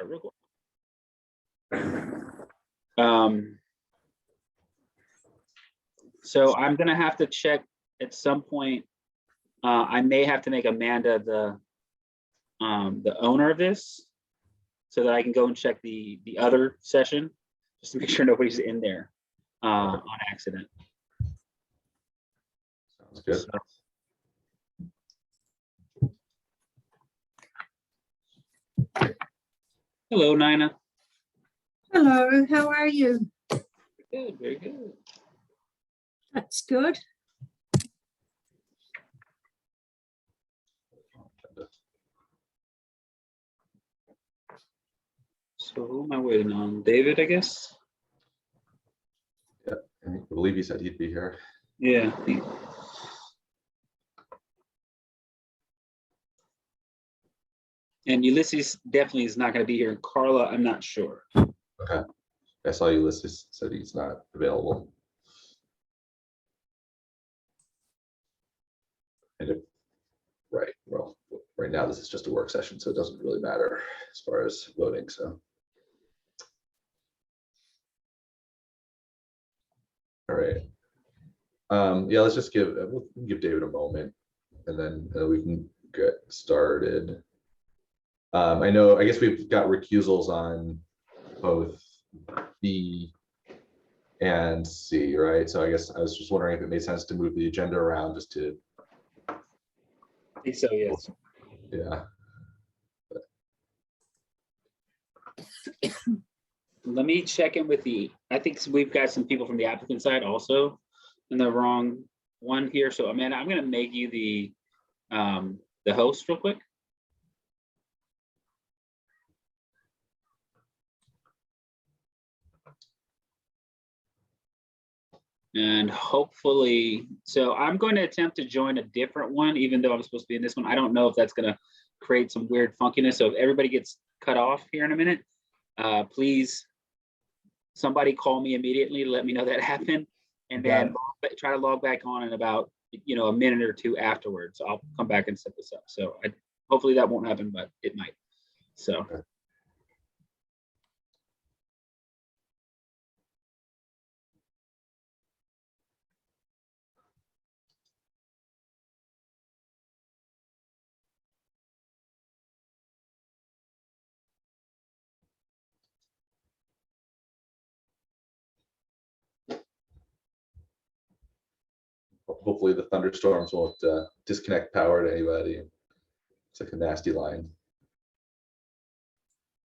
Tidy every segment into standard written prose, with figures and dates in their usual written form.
start real quick. So I'm gonna have to check at some point. I may have to make Amanda the owner of this, so that I can go and check the other session, just to make sure nobody's in there on accident. Sounds good. Hello, Nina. Hello, how are you? Good, very good. That's good. So who am I waiting on? David, I guess? Yeah, I believe he said he'd be here. Yeah. And Ulysses definitely is not going to be here. And Carla, I'm not sure. Okay. I saw Ulysses said he's not available. And if, right, well, right now this is just a work session, so it doesn't really matter as far as voting, so. All right. Yeah, let's just we'll give David a moment, and then we can get started. I guess we've got recusals on both B and C, right? So I guess I was just wondering if it made sense to move the agenda around just to. I think so, yes. Yeah. Let me check in with I think we've got some people from the applicant side also in the wrong one here. So Amanda, I'm going to make you the host real quick. And hopefully, so I'm going to attempt to join a different one, even though I'm supposed to be in this one. I don't know if that's going to create some weird funkiness. So if everybody gets cut off here in a minute, please, somebody call me immediately to let me know that happened. And then try to log back on in about, a minute or two afterwards. I'll come back and set this up. So hopefully that won't happen, but it might. So. Okay. Hopefully the thunderstorms won't disconnect power to anybody. It's like a nasty line.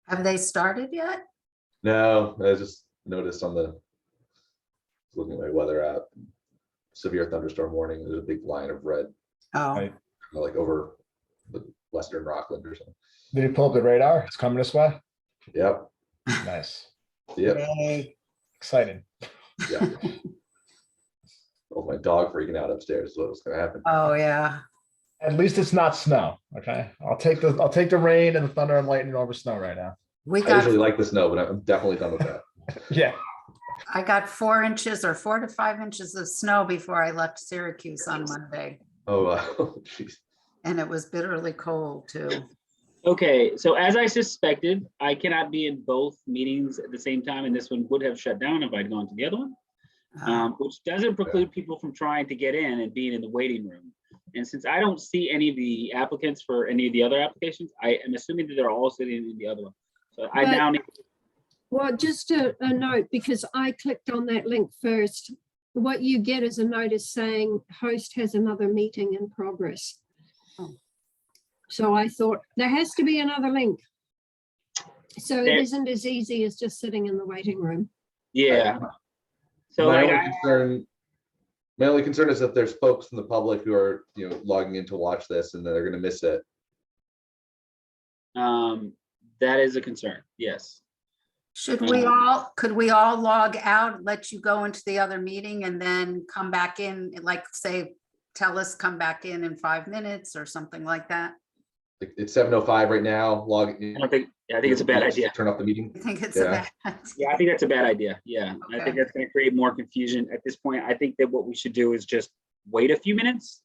Have they started yet? No, I just noticed on looking at my weather app, severe thunderstorm warning. There's a big line of red, Oh, Right. like over the western Rockland or something. Did you pull up the radar? It's coming this way. Yep. Nice. Yep. yay. Exciting. Yeah. Oh, my dog freaking out upstairs is what's gonna happen. Oh, yeah. At least it's not snow. Okay. I'll take the rain and the thunder and lightning over snow right now. We I got, usually like the snow, but I'm definitely done with that. Yeah. I got 4 inches or 4 to 5 inches of snow before I left Syracuse on Monday. Oh, jeez. And it was bitterly cold too. Okay, so as I suspected, I cannot be in both meetings at the same time, and this one would have shut down if I'd gone to the other one, which doesn't preclude people from trying to get in and being in the waiting room. And since I don't see any of the applicants for any of the other applications, I am assuming that they're all sitting in the other one. So I now need. Well, just a note, because I clicked on that link first. What you get is a notice saying host has another meeting in progress. Oh. So I thought there has to be another link. So There- it isn't as easy as just sitting in the waiting room. Yeah. So my like only concern is that there's folks in the public who are, logging in to watch this and they're gonna miss it. that is a concern. Yes. Could we all log out, let you go into the other meeting and then come back in, like say, tell us, come back in 5 minutes or something like that? It's 7:05 right now. Log in. I think it's a bad idea. Turn off the meeting. I think it's Yeah. a bad idea. Yeah, I think that's a bad idea. Yeah. I Okay. think that's going to create more confusion at this point. I think that what we should do is just wait a few minutes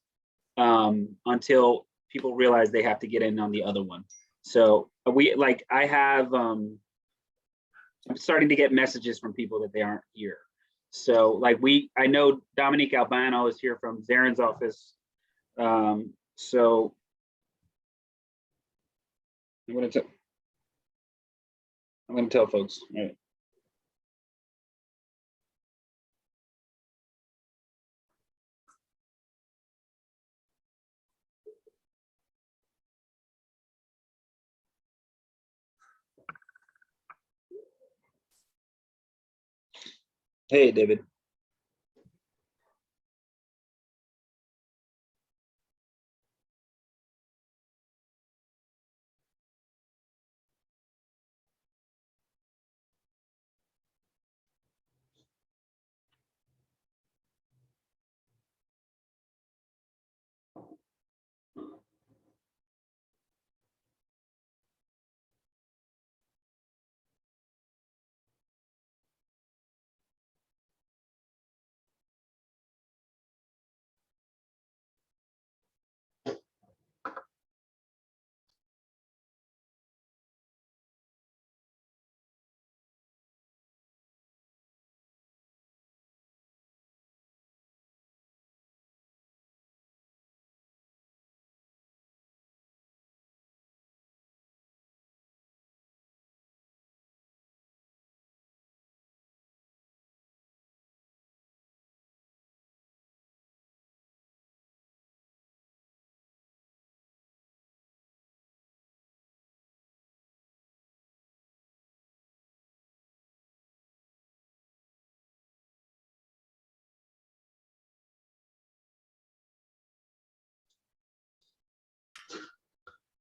until people realize they have to get in on the other one. So I have, I'm starting to get messages from people that they aren't here. So like I know Dominique Albano is here from Zaren's office. So I'm going to tell folks. All right. Hey, David.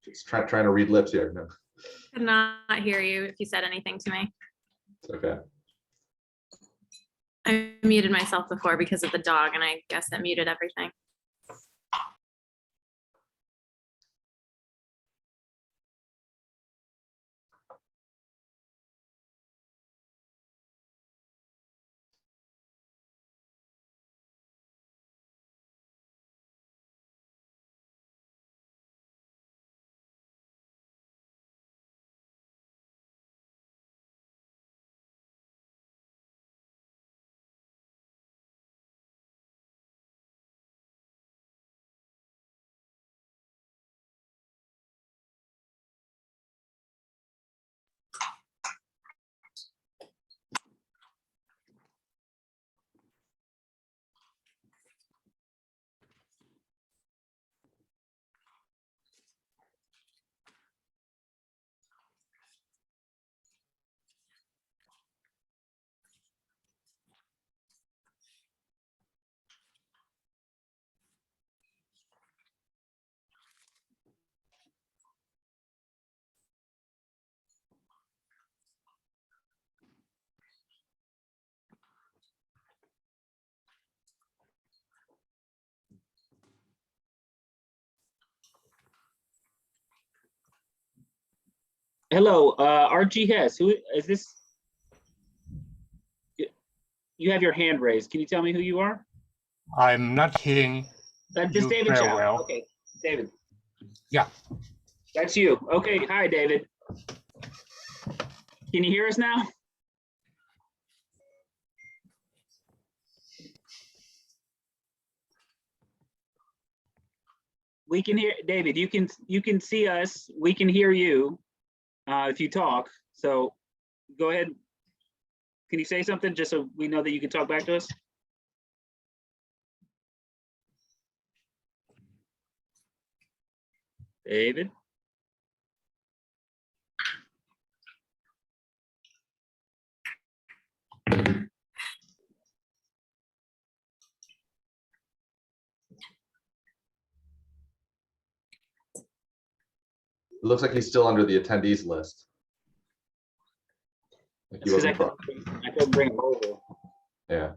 Just trying to read lips here. No, Could not hear you if you said anything to me. it's okay. I muted myself before because of the dog, and I guess that muted everything. Hello, RG Hess. Who is this? You have your hand raised. Can you tell me who you are? I'm not hearing That's you just David very Chow. well. Okay, David. Yeah. That's you. Okay, hi, David. Can you hear us now? We can hear, David, you can see us. We can hear you if you talk. So go ahead. Can you say something just so we know that you can talk back to us? David? It looks like he's still under the attendees list. Like he Because I wasn't couldn't bring him over. yeah.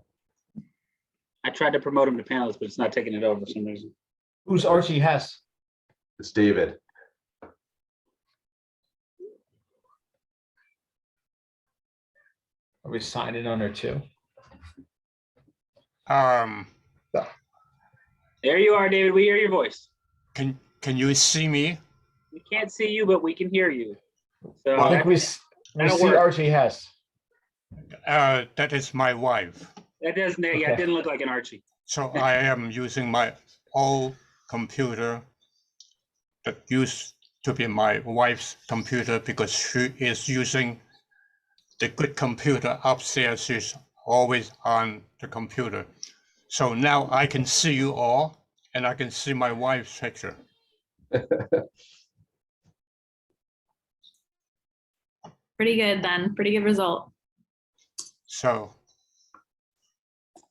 I tried to promote him to panelist, but it's not taking it over for some reason. Who's Archie Hess? It's David. Are we signing on there too? There you are, David. We hear your voice. Can you see me? We can't see you, but we can hear you. So I think we that'll see work. Archie Hess. That is my wife. that doesn't, yeah, it Okay. didn't look like an Archie. So I am using my old computer that used to be my wife's computer because she is using the good computer upstairs. She's always on the computer. So now I can see you all and I can see my wife's picture. Pretty good then, pretty good result. So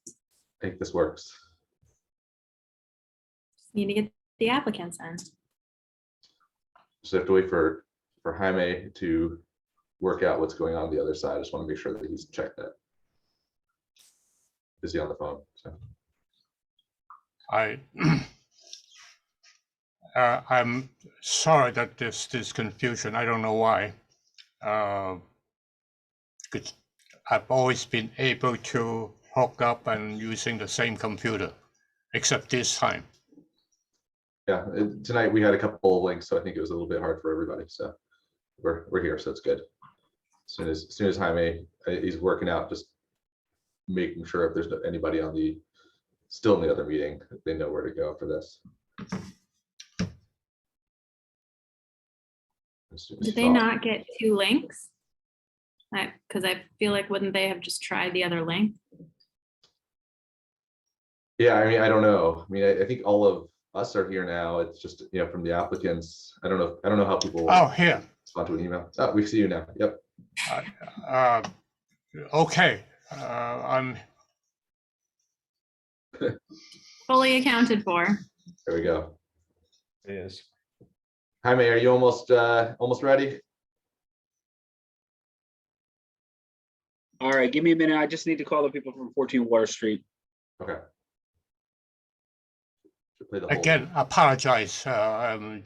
I think this works. Need to get the applicants in. Just have to wait for Jaime to work out what's going on the other side. I just want to make sure that he's checked that. Is he on the phone? So. I'm sorry that there's this confusion. I don't know why. Because I've always been able to hook up and using the same computer, except this time. Yeah, tonight we had a couple of links, so I think it was a little bit hard for everybody. So we're here, so it's good. As soon as Jaime he's working out, just making sure if there's anybody on the still in the other meeting, they know where to go for this. Did they not get 2 links? Because I feel like wouldn't they have just tried the other link? Yeah, I mean, I don't know. I mean, I think all of us are here now. It's just, you know, from the applicants. I don't know how people Oh, here. respond to an email. Oh, we see you now. Yep. Okay. I'm Fully accounted for. There we go. It is. Jaime, are you almost ready? All right, give me a minute. I just need to call the people from 14 Water Street. Okay. Should play the whole- again apologize.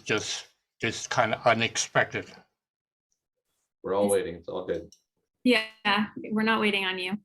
Just this kind of unexpected. We're all waiting. It's all good. Yeah, we're not waiting on you.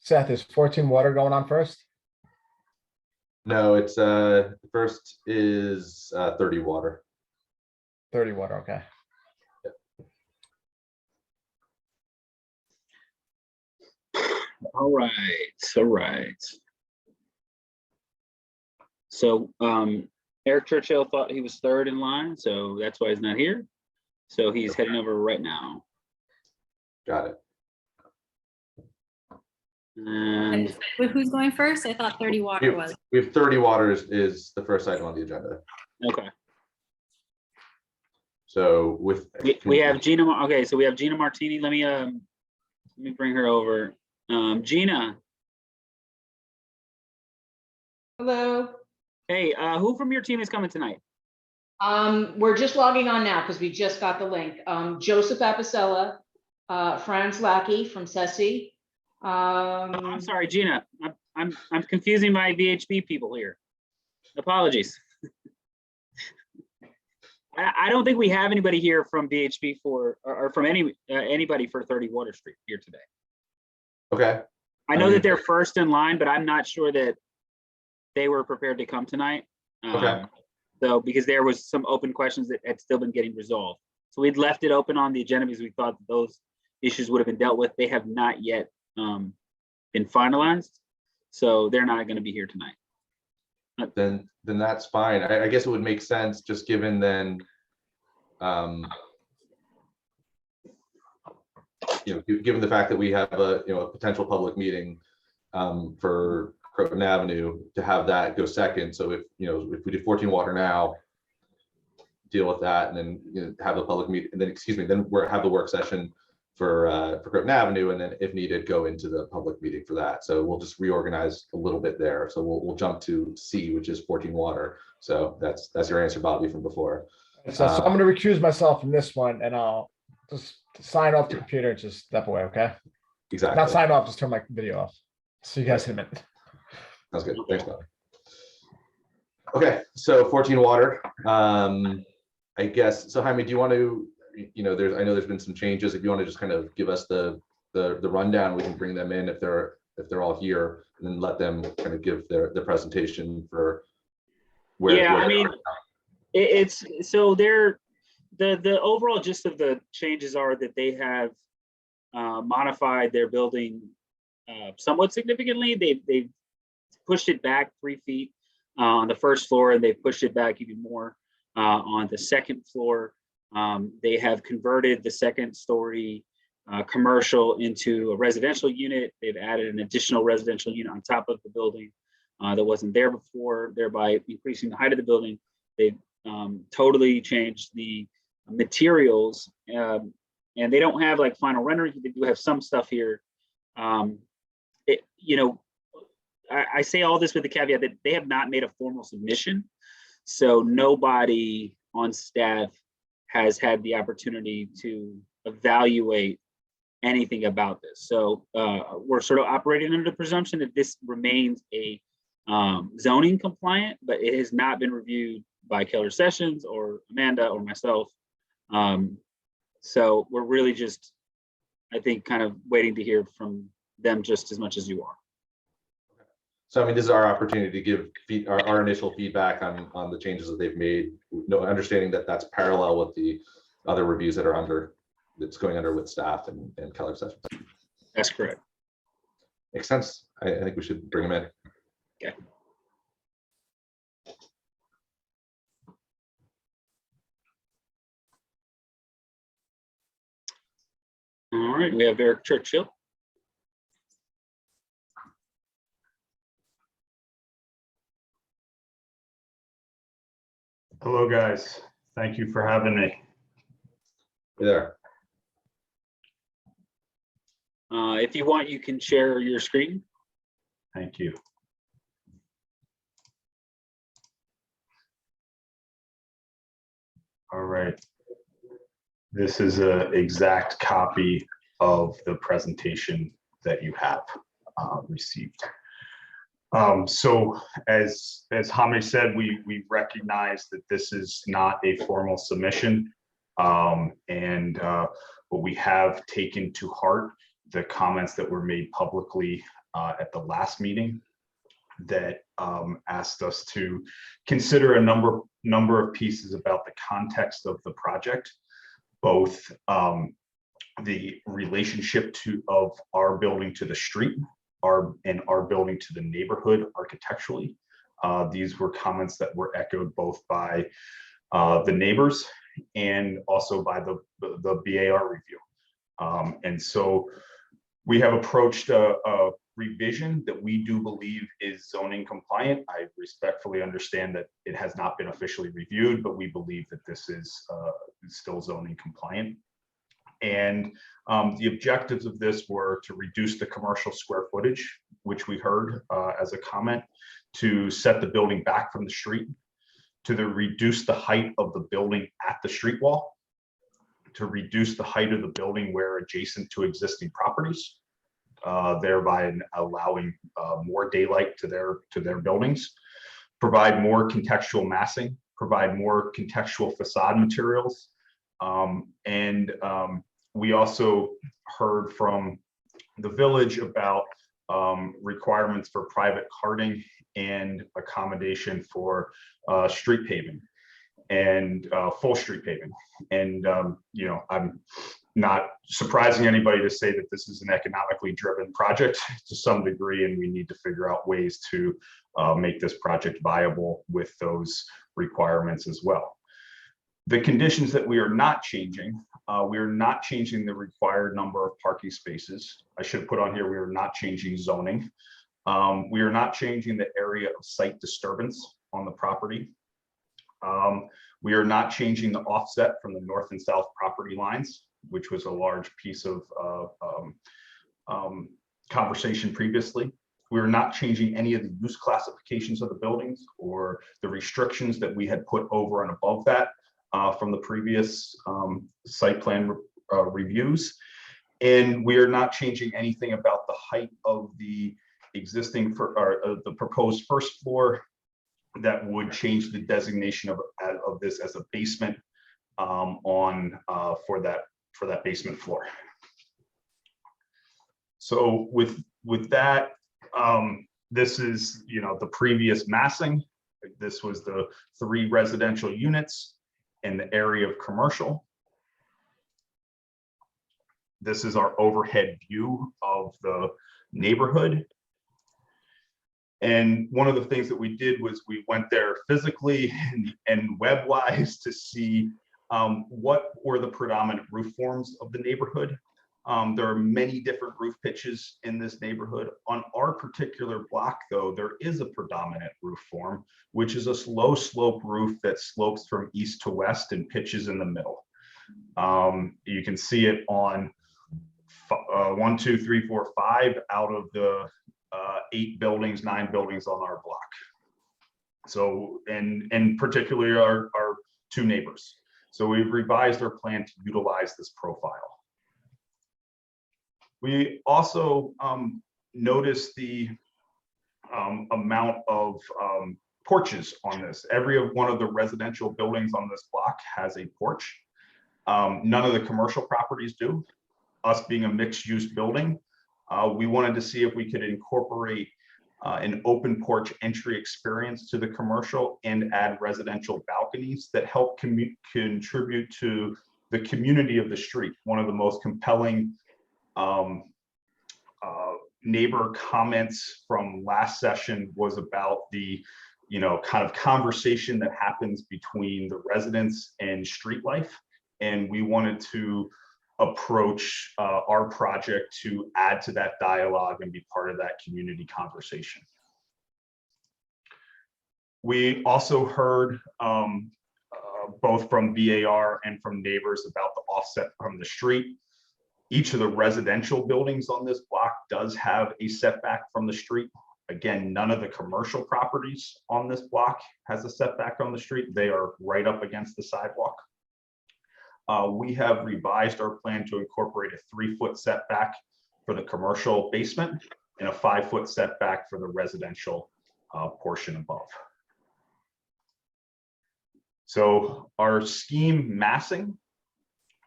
Seth, is 14 water going on first? No, it's first is 30 water. 30 water, okay. All right, all right. So Eric Churchill thought he was third in line, so that's why he's not here. So he's heading over right now. Got it. And Who's going first? I thought 30 water was. We have 30 waters is the first item on the agenda. okay, So with we have Gina. Okay, so we have Gina Martini. Let me bring her over. Gina. Hello. Hey, who from your team is coming tonight? We're just logging on now because we just got the link. Joseph Apicella, Franz Lackey from SESI. I'm sorry, Gina. I'm confusing my VHB people here. Apologies. I don't think we have anybody here from VHB or from anybody for 30 Water Street here today. Okay. I know that they're first in line, but I'm not sure that they were prepared to come tonight. Okay. So because there was some open questions that had still been getting resolved. So we'd left it open on the agenda because we thought that those issues would have been dealt with. They have not yet been finalized. So they're not going to be here tonight. Then that's fine. I guess it would make sense just given then, given the fact that we have a potential public meeting for Croton Avenue to have that go second. So if we do 14 water now, deal with that, and then have a public meeting, and then then we'll have the work session for Croton Avenue, and then if needed, go into the public meeting for that. So we'll just reorganize a little bit there. So we'll jump to C, which is 14 water. So that's your answer, Bobby, from before. So I'm going to recuse myself from this one, and I'll just sign off the computer and just step away. Okay. Exactly. Not sign off, just turn my video off. See you guys in a minute. Sounds good. Thanks, Bobby. Okay, so 14 water. I guess so. Jaime, do you want to? I know there's been some changes. If you want to just kind of give us the rundown, we can bring them in if they're all here, and then let them kind of give their presentation for where. Yeah, I mean, it's so they're the overall gist of the changes are that they have modified their building somewhat significantly. They've pushed it back 3 feet on the first floor, and they've pushed it back even more on the second floor. They have converted the second story commercial into a residential unit. They've added an additional residential unit on top of the building that wasn't there before, thereby increasing the height of the building. They've totally changed the materials, and they don't have like final rendering. They do have some stuff here. I say all this with the caveat that they have not made a formal submission, so nobody on staff has had the opportunity to evaluate anything about this. So we're sort of operating under the presumption that this remains a zoning compliant, but it has not been reviewed by Keller Sessions or Amanda or myself. So we're really just, I think, kind of waiting to hear from them just as much as you are. So I mean, this is our opportunity to give our initial feedback on the changes that they've made, understanding that that's parallel with the other reviews that are that's going under with staff and Keller Sessions. That's correct. Makes sense. I think we should bring them in. Okay. All right, we have Eric Churchill. Hello, guys. Thank you for having me. Hey there. If you want, you can share your screen. Thank you. All right. This is an exact copy of the presentation that you have received. So as Jaime said, we recognize that this is not a formal submission, but we have taken to heart the comments that were made publicly at the last meeting that asked us to consider a number of pieces about the context of the project, both the relationship of our building to the street, and our building to the neighborhood architecturally. These were comments that were echoed both by the neighbors and also by the BAR review. And so we have approached a revision that we do believe is zoning compliant. I respectfully understand that it has not been officially reviewed, but we believe that this is still zoning compliant. And the objectives of this were to reduce the commercial square footage, which we heard as a comment, to set the building back from the street, to reduce the height of the building at the street wall, to reduce the height of the building where adjacent to existing properties, thereby allowing more daylight to their buildings, provide more contextual massing, provide more contextual facade materials, and we also heard from the village about requirements for private carting and accommodation for street paving and full street paving. And I'm not surprising anybody to say that this is an economically driven project to some degree, and we need to figure out ways to make this project viable with those requirements as well. The conditions that we are not changing the required number of parking spaces. I should put on here, we are not changing zoning. We are not changing the area of site disturbance on the property. We are not changing the offset from the north and south property lines. which was a large piece of conversation previously. We are not changing any of the use classifications of the buildings or the restrictions that we had put over and above that from the previous site plan reviews. And we are not changing anything about the height of the existing the proposed first floor that would change the designation of this as a basement for that basement floor. So with that, this is, you know, the previous massing. This was the 3 residential units in the area of commercial. This is our overhead view of the neighborhood. And one of the things that we did was we went there physically and web-wise to see what were the predominant roof forms of the neighborhood. There are many different roof pitches in this neighborhood. On our particular block, though, there is a predominant roof form, which is a low slope roof that slopes from east to west and pitches in the middle. You can see it on 1, 2, 3, 4, 5 out of the 8 buildings, 9 buildings on our block. So, and particularly our 2 neighbors. So we've revised our plan to utilize this profile. We also noticed the amount of porches on this. Every one of the residential buildings on this block has a porch. None of the commercial properties do. Us being a mixed-use building, we wanted to see if we could incorporate an open porch entry experience to the commercial and add residential balconies that help contribute to the community of the street. One of the most compelling neighbor comments from last session was about the, you know, kind of conversation that happens between the residents and street life. And we wanted to approach our project to add to that dialogue and be part of that community conversation. We also heard both from BAR and from neighbors about the offset from the street. Each of the residential buildings on this block does have a setback from the street. Again, none of the commercial properties on this block has a setback on the street. They are right up against the sidewalk. We have revised our plan to incorporate a 3-foot setback for the commercial basement and a 5-foot setback for the residential portion above. So our scheme massing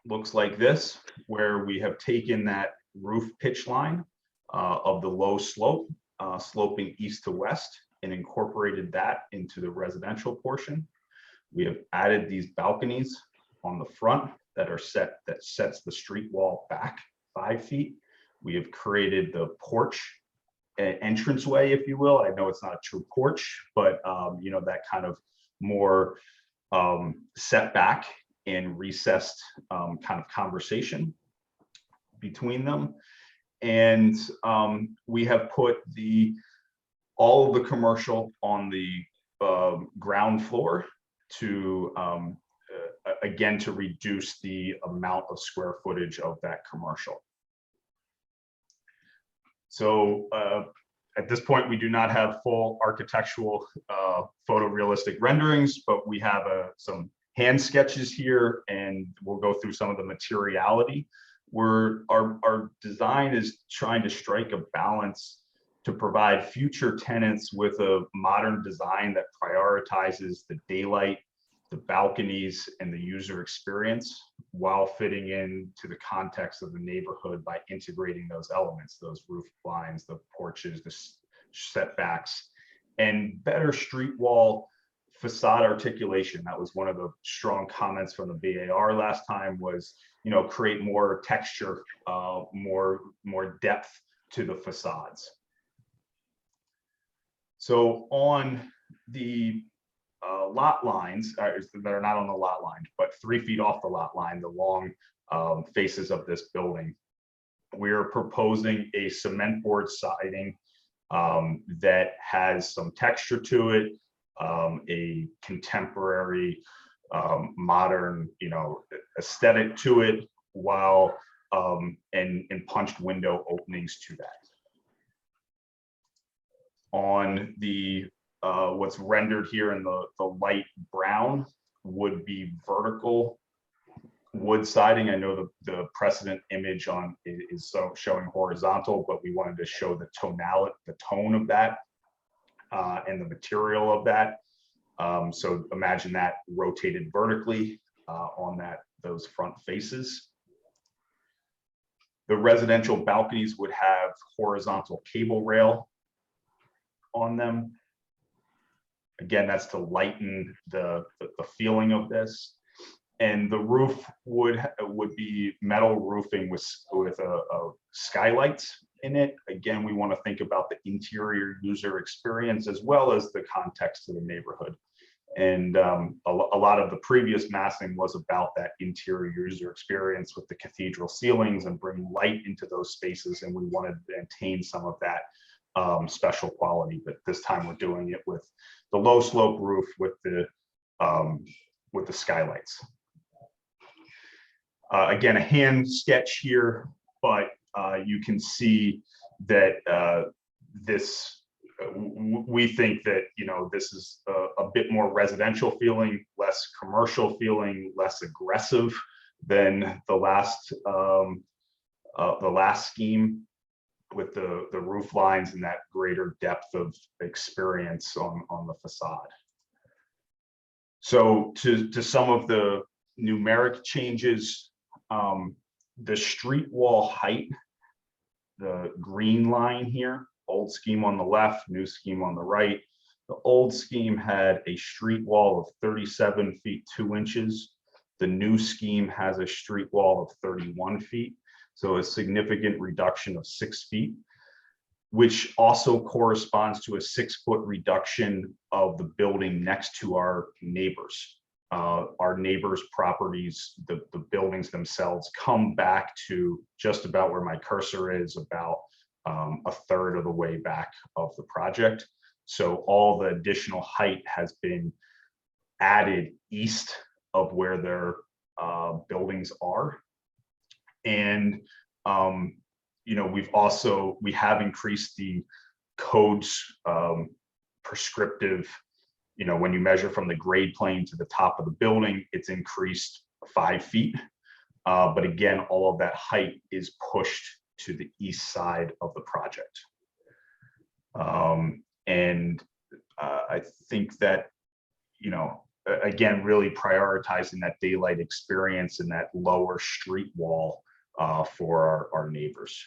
looks like this, where we have taken that roof pitch line of the low slope, sloping east to west, and incorporated that into the residential portion. We have added these balconies on the front that sets the street wall back 5 feet. We have created the porch entranceway, if you will. I know it's not a true porch, but you know, that kind of more setback and recessed kind of conversation between them. And we have put all of the commercial on the ground floor to again, to reduce the amount of square footage of that commercial. So at this point, we do not have full architectural photorealistic renderings, but we have some hand sketches here, and we'll go through some of the materiality. Our design is trying to strike a balance to provide future tenants with a modern design that prioritizes the daylight, the balconies, and the user experience while fitting into the context of the neighborhood by integrating those elements, those roof blinds, the porches, the setbacks, and better street wall facade articulation. That was one of the strong comments from the BAR last time, was, you know, create more texture, more depth to the facades. So on the lot lines that are not on the lot line, but 3 feet off the lot line, the long faces of this building, we're proposing a cement board siding that has some texture to it, a contemporary modern, you know, aesthetic to it, while and punched window openings to that. On the what's rendered here in the light brown would be vertical wood siding. I know the precedent image on is showing horizontal, but we wanted to show the tonality, the tone of that and the material of that. So imagine that rotated vertically on those front faces. The residential balconies would have horizontal cable rail on them. Again, that's to lighten the feeling of this. And the roof would be metal roofing with skylights in it. Again, we want to think about the interior user experience as well as the context of the neighborhood. And a lot of the previous massing was about that interior user experience with the cathedral ceilings and bringing light into those spaces. And we wanted to maintain some of that special quality, but this time we're doing it with the low slope roof with the skylights. Again, a hand sketch here, but you can see that we think that, you know, this is a bit more residential feeling, less commercial feeling, less aggressive than the last scheme, with the roof lines and that greater depth of experience on the facade. So to some of the numeric changes, the street wall height, the green line here, old scheme on the left, new scheme on the right. The old scheme had a street wall of 37 feet 2 inches. The new scheme has a street wall of 31 feet. So a significant reduction of 6 feet, which also corresponds to a 6-foot reduction of the building next to our neighbors. Our neighbors' properties, the buildings themselves come back to just about where my cursor is, about a third of the way back of the project. So all the additional height has been added east of where their buildings are. And you know, we have increased the code's prescriptive, you know, when you measure from the grade plane to the top of the building, it's increased 5 feet. But again, all of that height is pushed to the east side of the project. I think that, you know, again, really prioritizing that daylight experience and that lower street wall for our neighbors.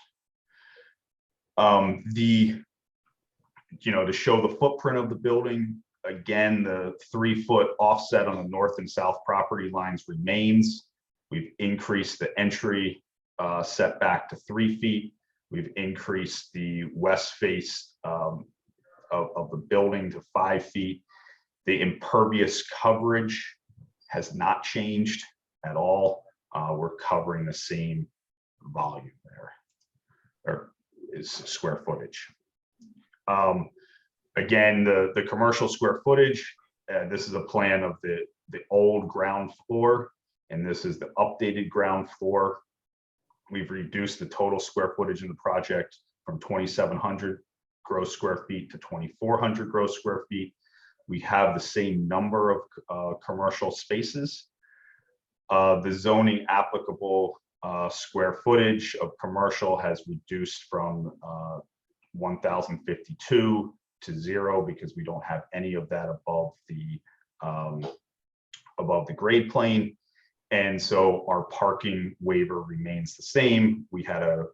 You know, to show the footprint of the building, again, the 3-foot offset on the north and south property lines remains. We've increased the entry setback to 3 feet. We've increased the west face of the building to 5 feet. The impervious coverage has not changed at all. We're covering the same volume there, or is square footage. Again, the commercial square footage, this is a plan of the old ground floor, and this is the updated ground floor. We've reduced the total square footage in the project from 2,700 gross square feet to 2,400 gross square feet. We have the same number of commercial spaces. The zoning applicable square footage of commercial has reduced from 1,052 to 0 because we don't have any of that above the grade plane. And so our parking waiver remains the same. We had a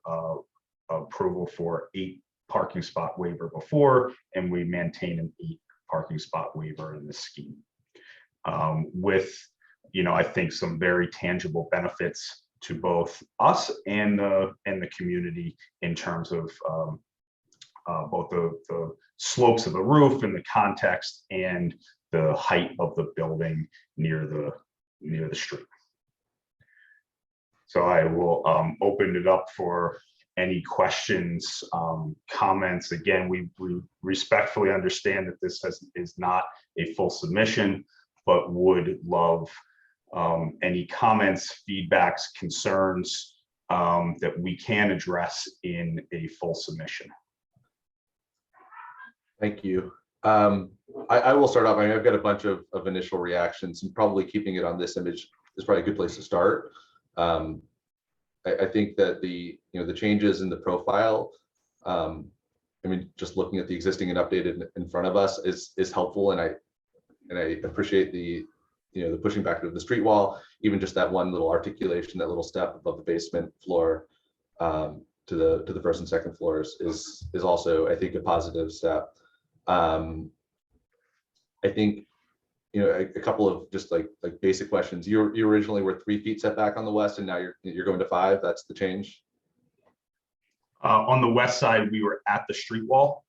approval for 8 parking spot waiver before, and we maintain an 8 parking spot waiver in this scheme. With, you know, I think some very tangible benefits to both us and the community in terms of both the slopes of the roof and the context and the height of the building near the street. So I will open it up for any questions, comments. Again, we respectfully understand that this is not a full submission, but would love any comments, feedbacks, concerns that we can address in a full submission. Thank you. I will start off. I mean, I've got a bunch of initial reactions, and probably keeping it on this image is probably a good place to start. I think that the changes in the profile, I mean, just looking at the existing and updated in front of us is helpful, and I appreciate the pushing back of the street wall, even just that one little articulation, that little step above the basement floor to the first and second floors is also, I think, a positive step. I think, a couple of just like basic questions. You originally were 3 feet setback on the west, and now you're going to 5. That's the change. On the west side, we were at the street wall,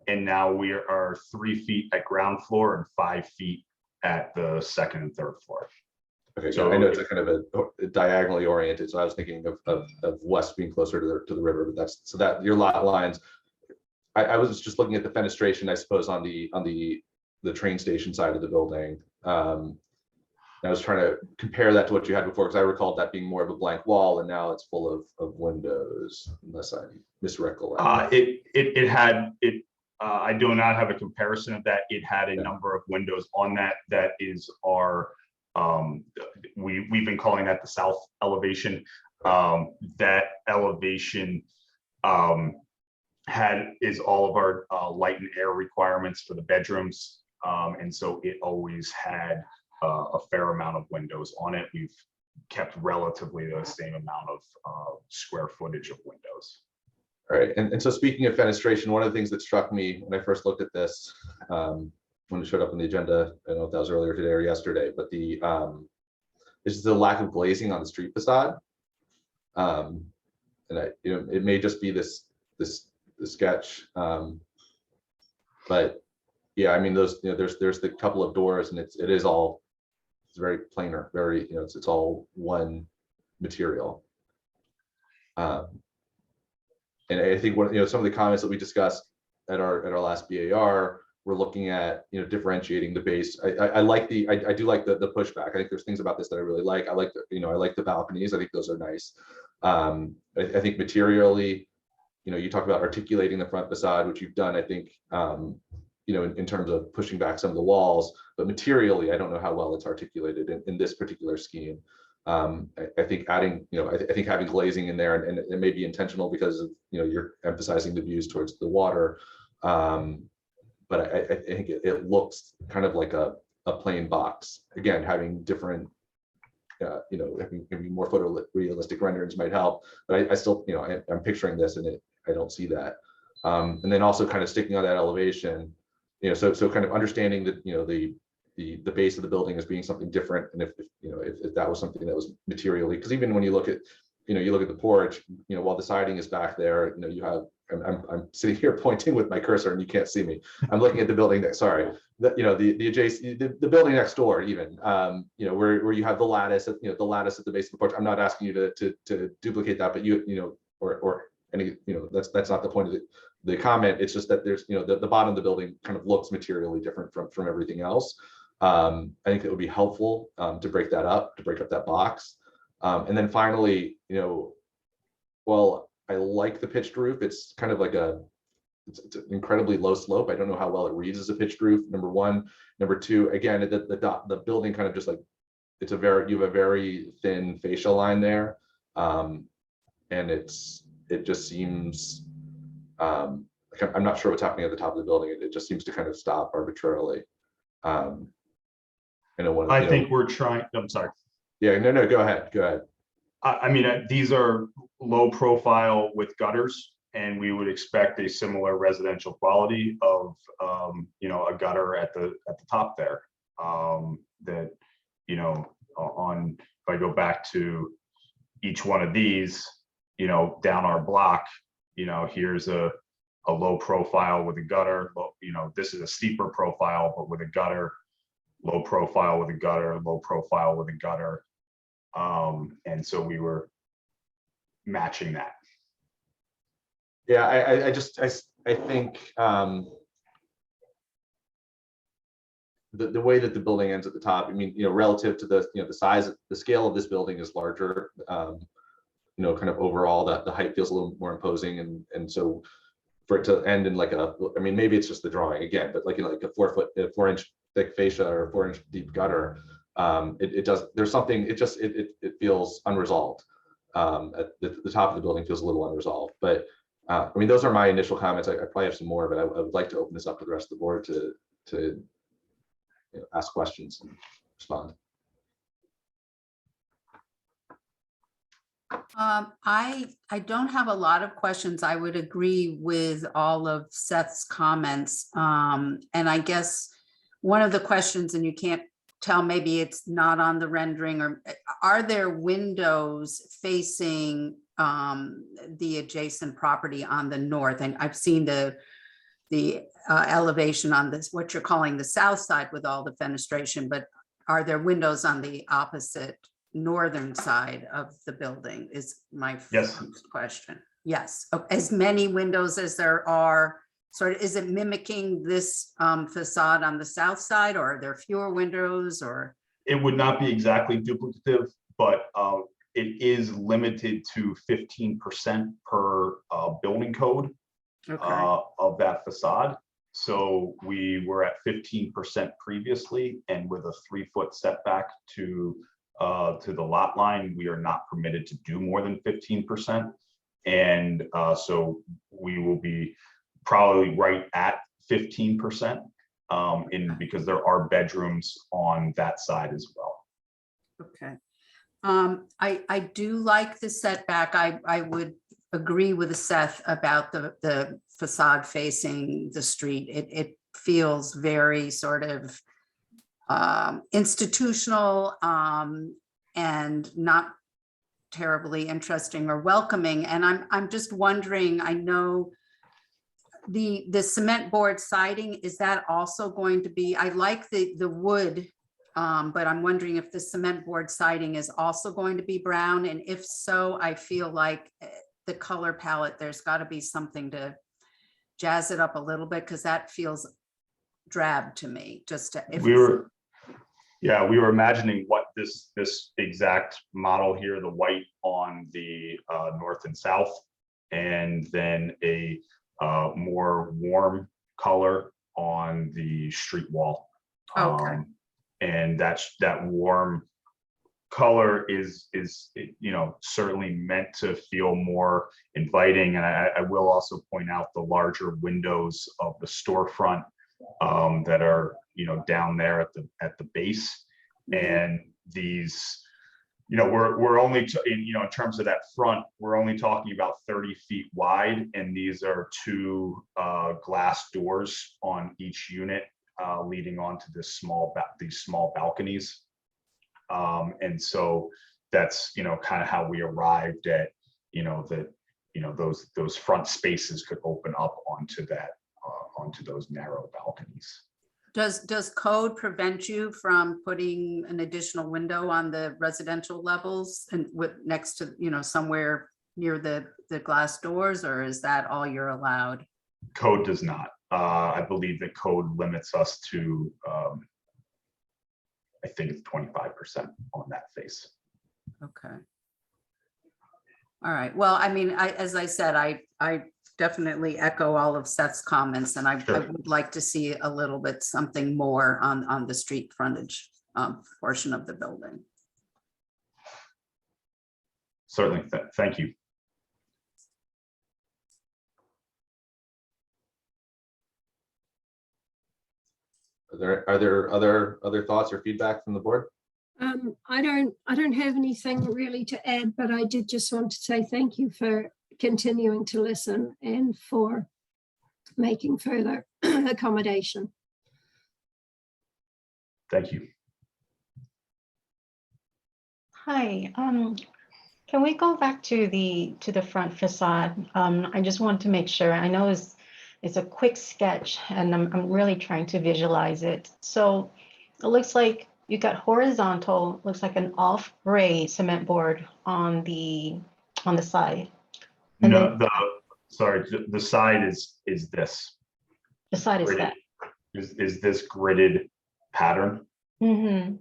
and now we are 3 feet at ground floor and 5 feet at the second and third floor. Okay, So so I know it's a kind of a diagonally oriented, so I was thinking of west being closer to the river, but that's so that your lot lines. I was just looking at the fenestration, I suppose, on the train station side of the building. I was trying to compare that to what you had before, because I recalled that being more of a blank wall, and now it's full of windows, unless I misrecollect. I do not have a comparison of that. It had a number of windows on that. That is our, we've been calling that the south elevation. That elevation is all of our light and air requirements for the bedrooms. And so it always had a fair amount of windows on it. We've kept relatively the same amount of square footage of windows. All right, and so speaking of fenestration, one of the things that struck me when I first looked at this, when it showed up on the agenda, I don't know if that was earlier today or yesterday, but is the lack of glazing on the street facade. And it may just be the sketch, but yeah, I mean, there's the couple of doors, and it's very planar, very, it's all one material. And I think some of the comments that we discussed at our last BAR, we're looking at differentiating the base. I do like the pushback. I think there's things about this that I really like. I like the balconies. I think those are nice. I think materially, you talk about articulating the front facade, which you've done. I think in terms of pushing back some of the walls, but materially, I don't know how well it's articulated in this particular scheme. I think adding, I think having glazing in there, and it may be intentional because of, you're emphasizing the views towards the water. But I think it looks kind of like a plain box. Again, having different, having more photorealistic renderings might help. But I still, I'm picturing this, and I don't see that. And then also kind of sticking on that elevation, so kind of understanding that, the base of the building as being something different, and if that was something that was materially, because even when you look at the porch, while the siding is back there, you have, I'm sitting here pointing with my cursor and you can't see me. I'm looking at the building that, sorry, the adjacent, the building next door, even, where you have the lattice at the base of the porch. I'm not asking you to duplicate that, but or any, that's not the point of the comment. It's just that there's, the bottom of the building kind of looks materially different from everything else. I think it would be helpful to break that up, to break up that box. And then finally, well, I like the pitched roof. It's kind of like it's an incredibly low slope. I don't know how well it reads as a pitched roof, number one. Number two, again, the building kind of just like, you have a very thin facial line there. And it just seems, I'm not sure what's happening at the top of the building. It just seems to kind of stop arbitrarily. I think we're trying, I'm sorry. Yeah, no, go ahead. I mean, these are low profile with gutters, and we would expect a similar residential quality of, a gutter at the top there. That, if I go back to each one of these, down our block, here's a low profile with a gutter. This is a steeper profile, but with a gutter. Low profile with a gutter, low profile with a gutter. And so we were matching that. Yeah, I think the way that the building ends at the top, I mean, relative to the, the size, the scale of this building is larger. Kind of overall, that the height feels a little more imposing, and so for it to end in like I mean, maybe it's just the drawing again, but like like a 4-inch thick fascia or a 4-inch deep gutter, it does. There's something. It feels unresolved. At the top of the building feels a little unresolved, but I mean, those are my initial comments. I probably have some more, but I would like to open this up to the rest of the board to ask questions and respond. I don't have a lot of questions. I would agree with all of Seth's comments. And I guess one of the questions, and you can't tell, maybe it's not on the rendering, or are there windows facing the adjacent property on the north? And I've seen the elevation on this, what you're calling the south side with all the fenestration, but are there windows on the opposite northern side of the building is my first question. Yes. As many windows as there are, sort of, is it mimicking this facade on the south side, or are there fewer windows? Or it would not be exactly duplicative, but it is limited to 15% per building code of that facade. So we were at 15% previously, and with a 3-foot setback to the lot line, we are not permitted to do more than 15%. And so we will be probably right at 15% because there are bedrooms on that side as well. Okay. I do like the setback. I would agree with Seth about the facade facing the street. It feels very sort of institutional and not terribly interesting or welcoming. And I'm just wondering, I know the cement board siding, is that also going to be, I like the wood, but I'm wondering if the cement board siding is also going to be brown. And if so, I feel like the color palette, there's got to be something to jazz it up a little bit, because that feels drab to me. Just to, if we were imagining what this exact model here, the white on the north and south, and then a more warm color on the street wall. Okay. And that warm color is certainly meant to feel more inviting. And I will also point out the larger windows of the storefront that are down there at the base. And these, we're only in terms of that front, we're only talking about 30 feet wide, and these are 2 glass doors on each unit leading onto these small balconies. And so that's kind of how we arrived at those front spaces could open up onto that onto those narrow balconies. Does code prevent you from putting an additional window on the residential levels and next to, somewhere near the glass doors, or is that all you're allowed? Code does not. I believe that code limits us to, I think it's 25% on that face. Okay. All right. Well, I mean, as I said, I definitely echo all of Seth's comments, and I would like to see a little bit something more on the street frontage portion of the building. Certainly. Thank you. Are there other thoughts or feedback from the board? I don't have anything really to add, but I did just want to say thank you for continuing to listen and for making further accommodation. Thank you. Hi, can we go back to the front facade? I just want to make sure. I know it's a quick sketch, and I'm really trying to visualize it. So it looks like you got horizontal, looks like an off gray cement board on the side. And no, the side is this. The side is gridded, that. is this gridded pattern. Mm-hmm.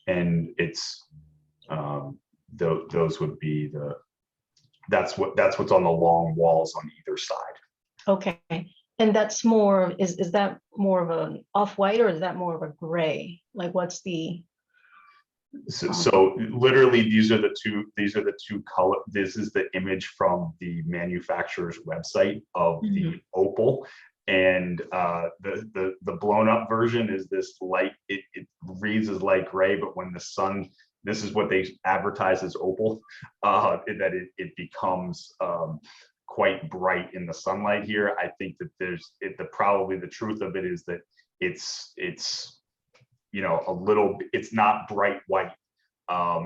And it's, those would be that's what's on the long walls on either side. Okay, and that's more, is that more of an off-white or is that more of a gray? Like what's the? So literally these are the two color, this is the image from the manufacturer's website of the opal. And the blown up version is this light, it reads as light gray, but when the sun, this is what they advertise as opal, that it becomes quite bright in the sunlight here. I think that probably the truth of it is that it's you know, it's not bright white.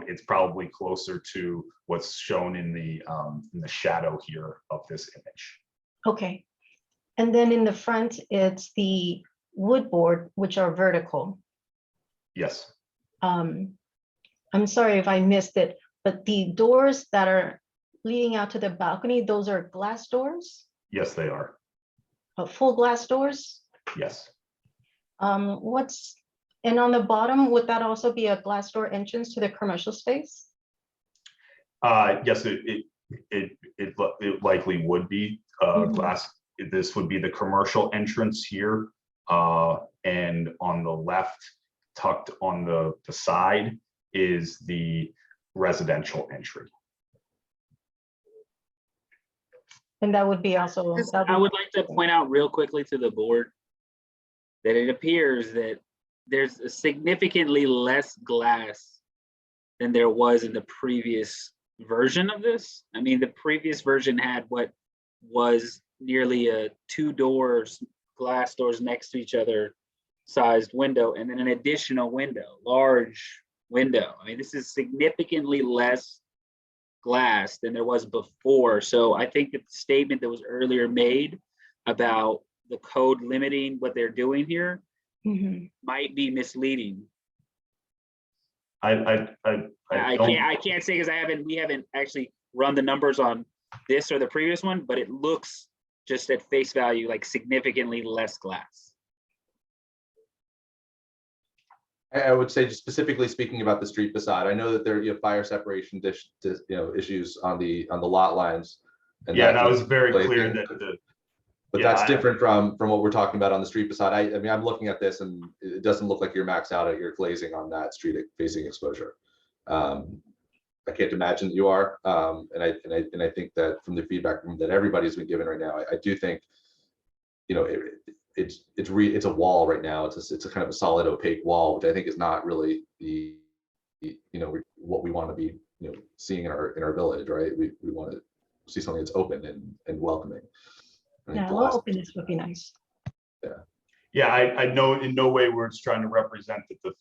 It's probably closer to what's shown in the shadow here of this image. Okay. And then in the front, it's the wood board, which are vertical. Yes. I'm sorry if I missed it, but the doors that are leading out to the balcony, those are glass doors? Yes, they are. Full glass doors? Yes. And on the bottom, would that also be a glass door entrance to the commercial space? Yes, it likely would be glass. This would be the commercial entrance here, and on the left, tucked on the side, is the residential entry. And that would be also. I would like to point out real quickly to the board that it appears that there's significantly less glass than there was in the previous version of this. I mean, the previous version had what was nearly a 2 doors, glass doors next to each other sized window, and then an additional window, large window. I mean, this is significantly less glass than there was before. So I think that the statement that was earlier made about the code limiting what they're doing here might be misleading. I can't say because we haven't actually run the numbers on this or the previous one, but it looks just at face value like significantly less glass. I would say, just specifically speaking about the street facade, I know that there you have fire separation issues on the lot lines. And yeah, that was very clear that but that's different from what we're talking about on the street facade. I mean, I'm looking at this and it doesn't look like you're maxed out at your glazing on that street facing exposure. I can't imagine that you are, and I think that from the feedback that everybody's been given right now, I do think, you know, it's a wall right now. It's a kind of a solid opaque wall, which I think is not really the what we want to be seeing in our village, right? We want to see something that's open and welcoming. Yeah, a little openness would be nice. Yeah, I know in no way we're just trying to represent that the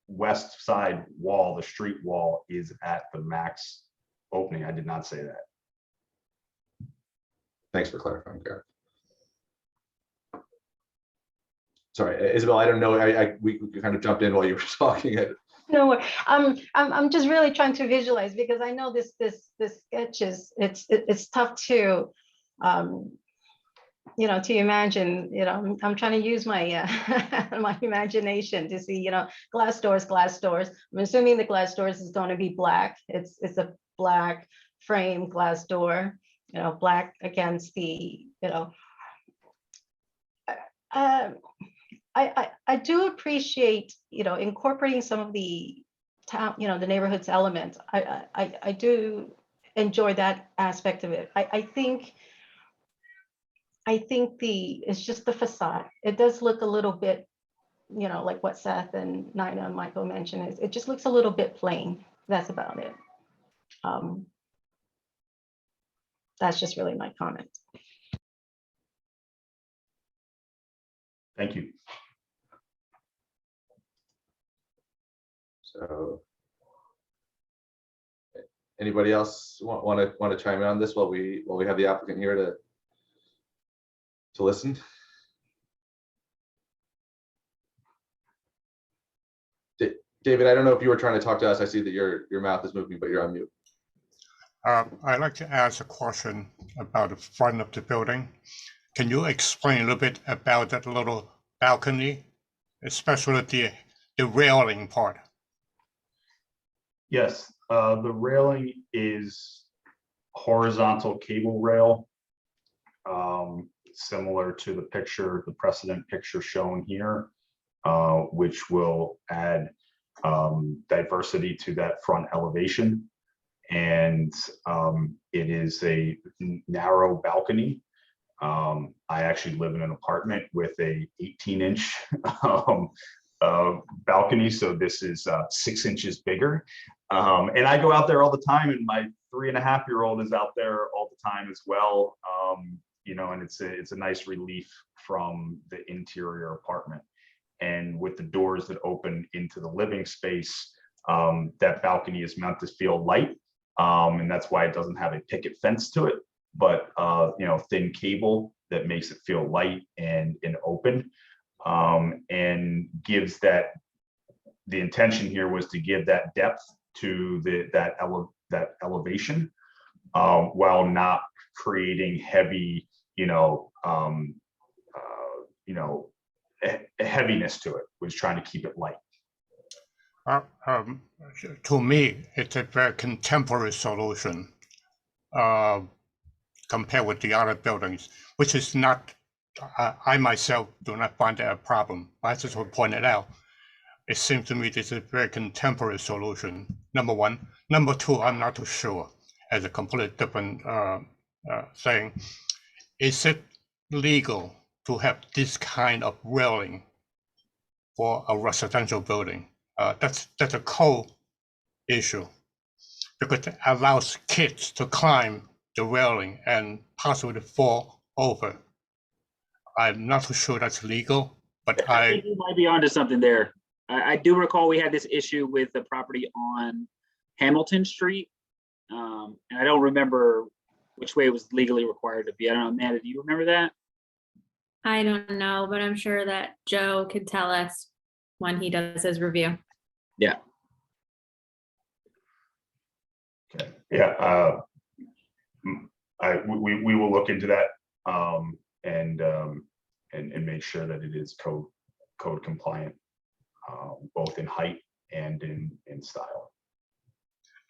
west side wall, the street wall, is at the max opening. I did not say that. Thanks for clarifying, Gareth. Sorry, Isabel, I don't know. We kind of jumped in while you were talking. No, I'm just really trying to visualize, because I know this sketch is it's tough to to imagine. I'm trying to use my my imagination to see glass doors. I'm assuming the glass doors is going to be black. It's a black frame glass door, black against the I do appreciate, incorporating some of the town, the neighborhood's elements. I do enjoy that aspect of it. I think it's just the facade. It does look a little bit, like what Seth and Nina and Michael mentioned, it just looks a little bit plain. That's about it. That's just really my comment. Thank you. So, anybody else want to chime in on this while we have the applicant here to listen? David, I don't know if you were trying to talk to us. I see that your mouth is moving, but you're on mute. I'd like to ask a question about the front of the building. Can you explain a little bit about that little balcony especially the railing part. Yes, the railing is horizontal cable rail, similar to the picture, the precedent picture shown here, which will add diversity to that front elevation. And it is a narrow balcony. I actually live in an apartment with a 18-inch balcony, so this is 6 inches bigger. And I go out there all the time, and my 3.5-year-old is out there all the time as well. You know, and it's a nice relief from the interior apartment. And with the doors that open into the living space, that balcony is meant to feel light, and that's why it doesn't have a picket fence to it, but you know, thin cable that makes it feel light and open, and gives that. The intention here was to give that depth to that elevation, while not creating heavy, heaviness to it. Was trying to keep it light. To me, it's a very contemporary solution compared with the other buildings, which is not, I myself do not find that a problem. I just want to point it out. It seems to me this is a very contemporary solution, number one. Number two, I'm not too sure, as a completely different thing. Is it legal to have this kind of railing for a residential building? That's a code issue, because it allows kids to climb the railing and possibly fall over. I'm not too sure that's legal, but I think you might be onto something there. I do recall we had this issue with the property on Hamilton Street, and I don't remember which way it was legally required to be. I don't know, Amanda, do you remember that? I don't know, but I'm sure that Joe could tell us when he does his review. Yeah. Okay. Yeah. We will look into that, and make sure that it is code compliant, both in height and in style.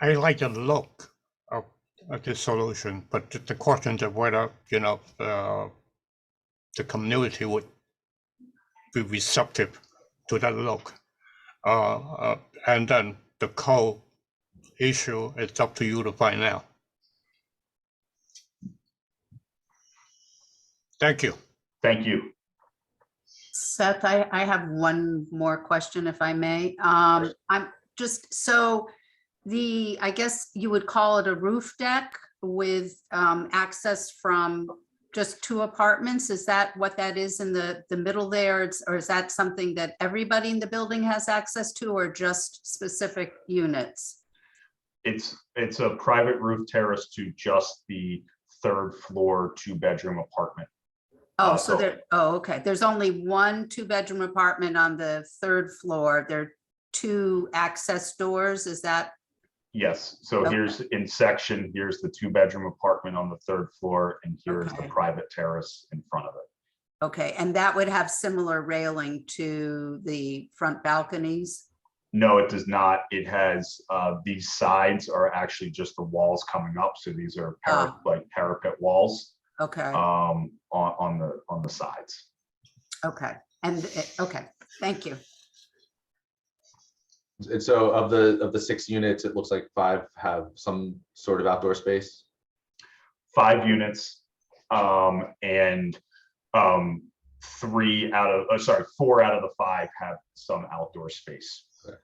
I like the look of this solution, but the question of whether, the community would be receptive to that look. And then the code issue, it's up to you to find out. Thank you. Thank you. Seth, I have one more question, if I may. I'm just, so I guess you would call it a roof deck with access from just 2 apartments? Is that what that is in the middle there? Or is that something that everybody in the building has access to, or just specific units? It's a private roof terrace to just the 3rd floor 2-bedroom apartment. Oh, okay. There's only 1 2-bedroom apartment on the 3rd floor. There are 2 access doors. Is that? Yes. So Okay. Here's in section, here's the 2-bedroom apartment on the 3rd floor, and here's the private terrace in front of it. Okay. And that would have similar railing to the front balconies? No, it does not. It has, these sides are actually just the walls coming up. So these are like parapet walls. Okay. On the sides. Okay. And okay. Thank you. And so of the 6 units, it looks like 5 have some sort of outdoor space. 5 units, and 4 out of the 5 have some outdoor space. Okay.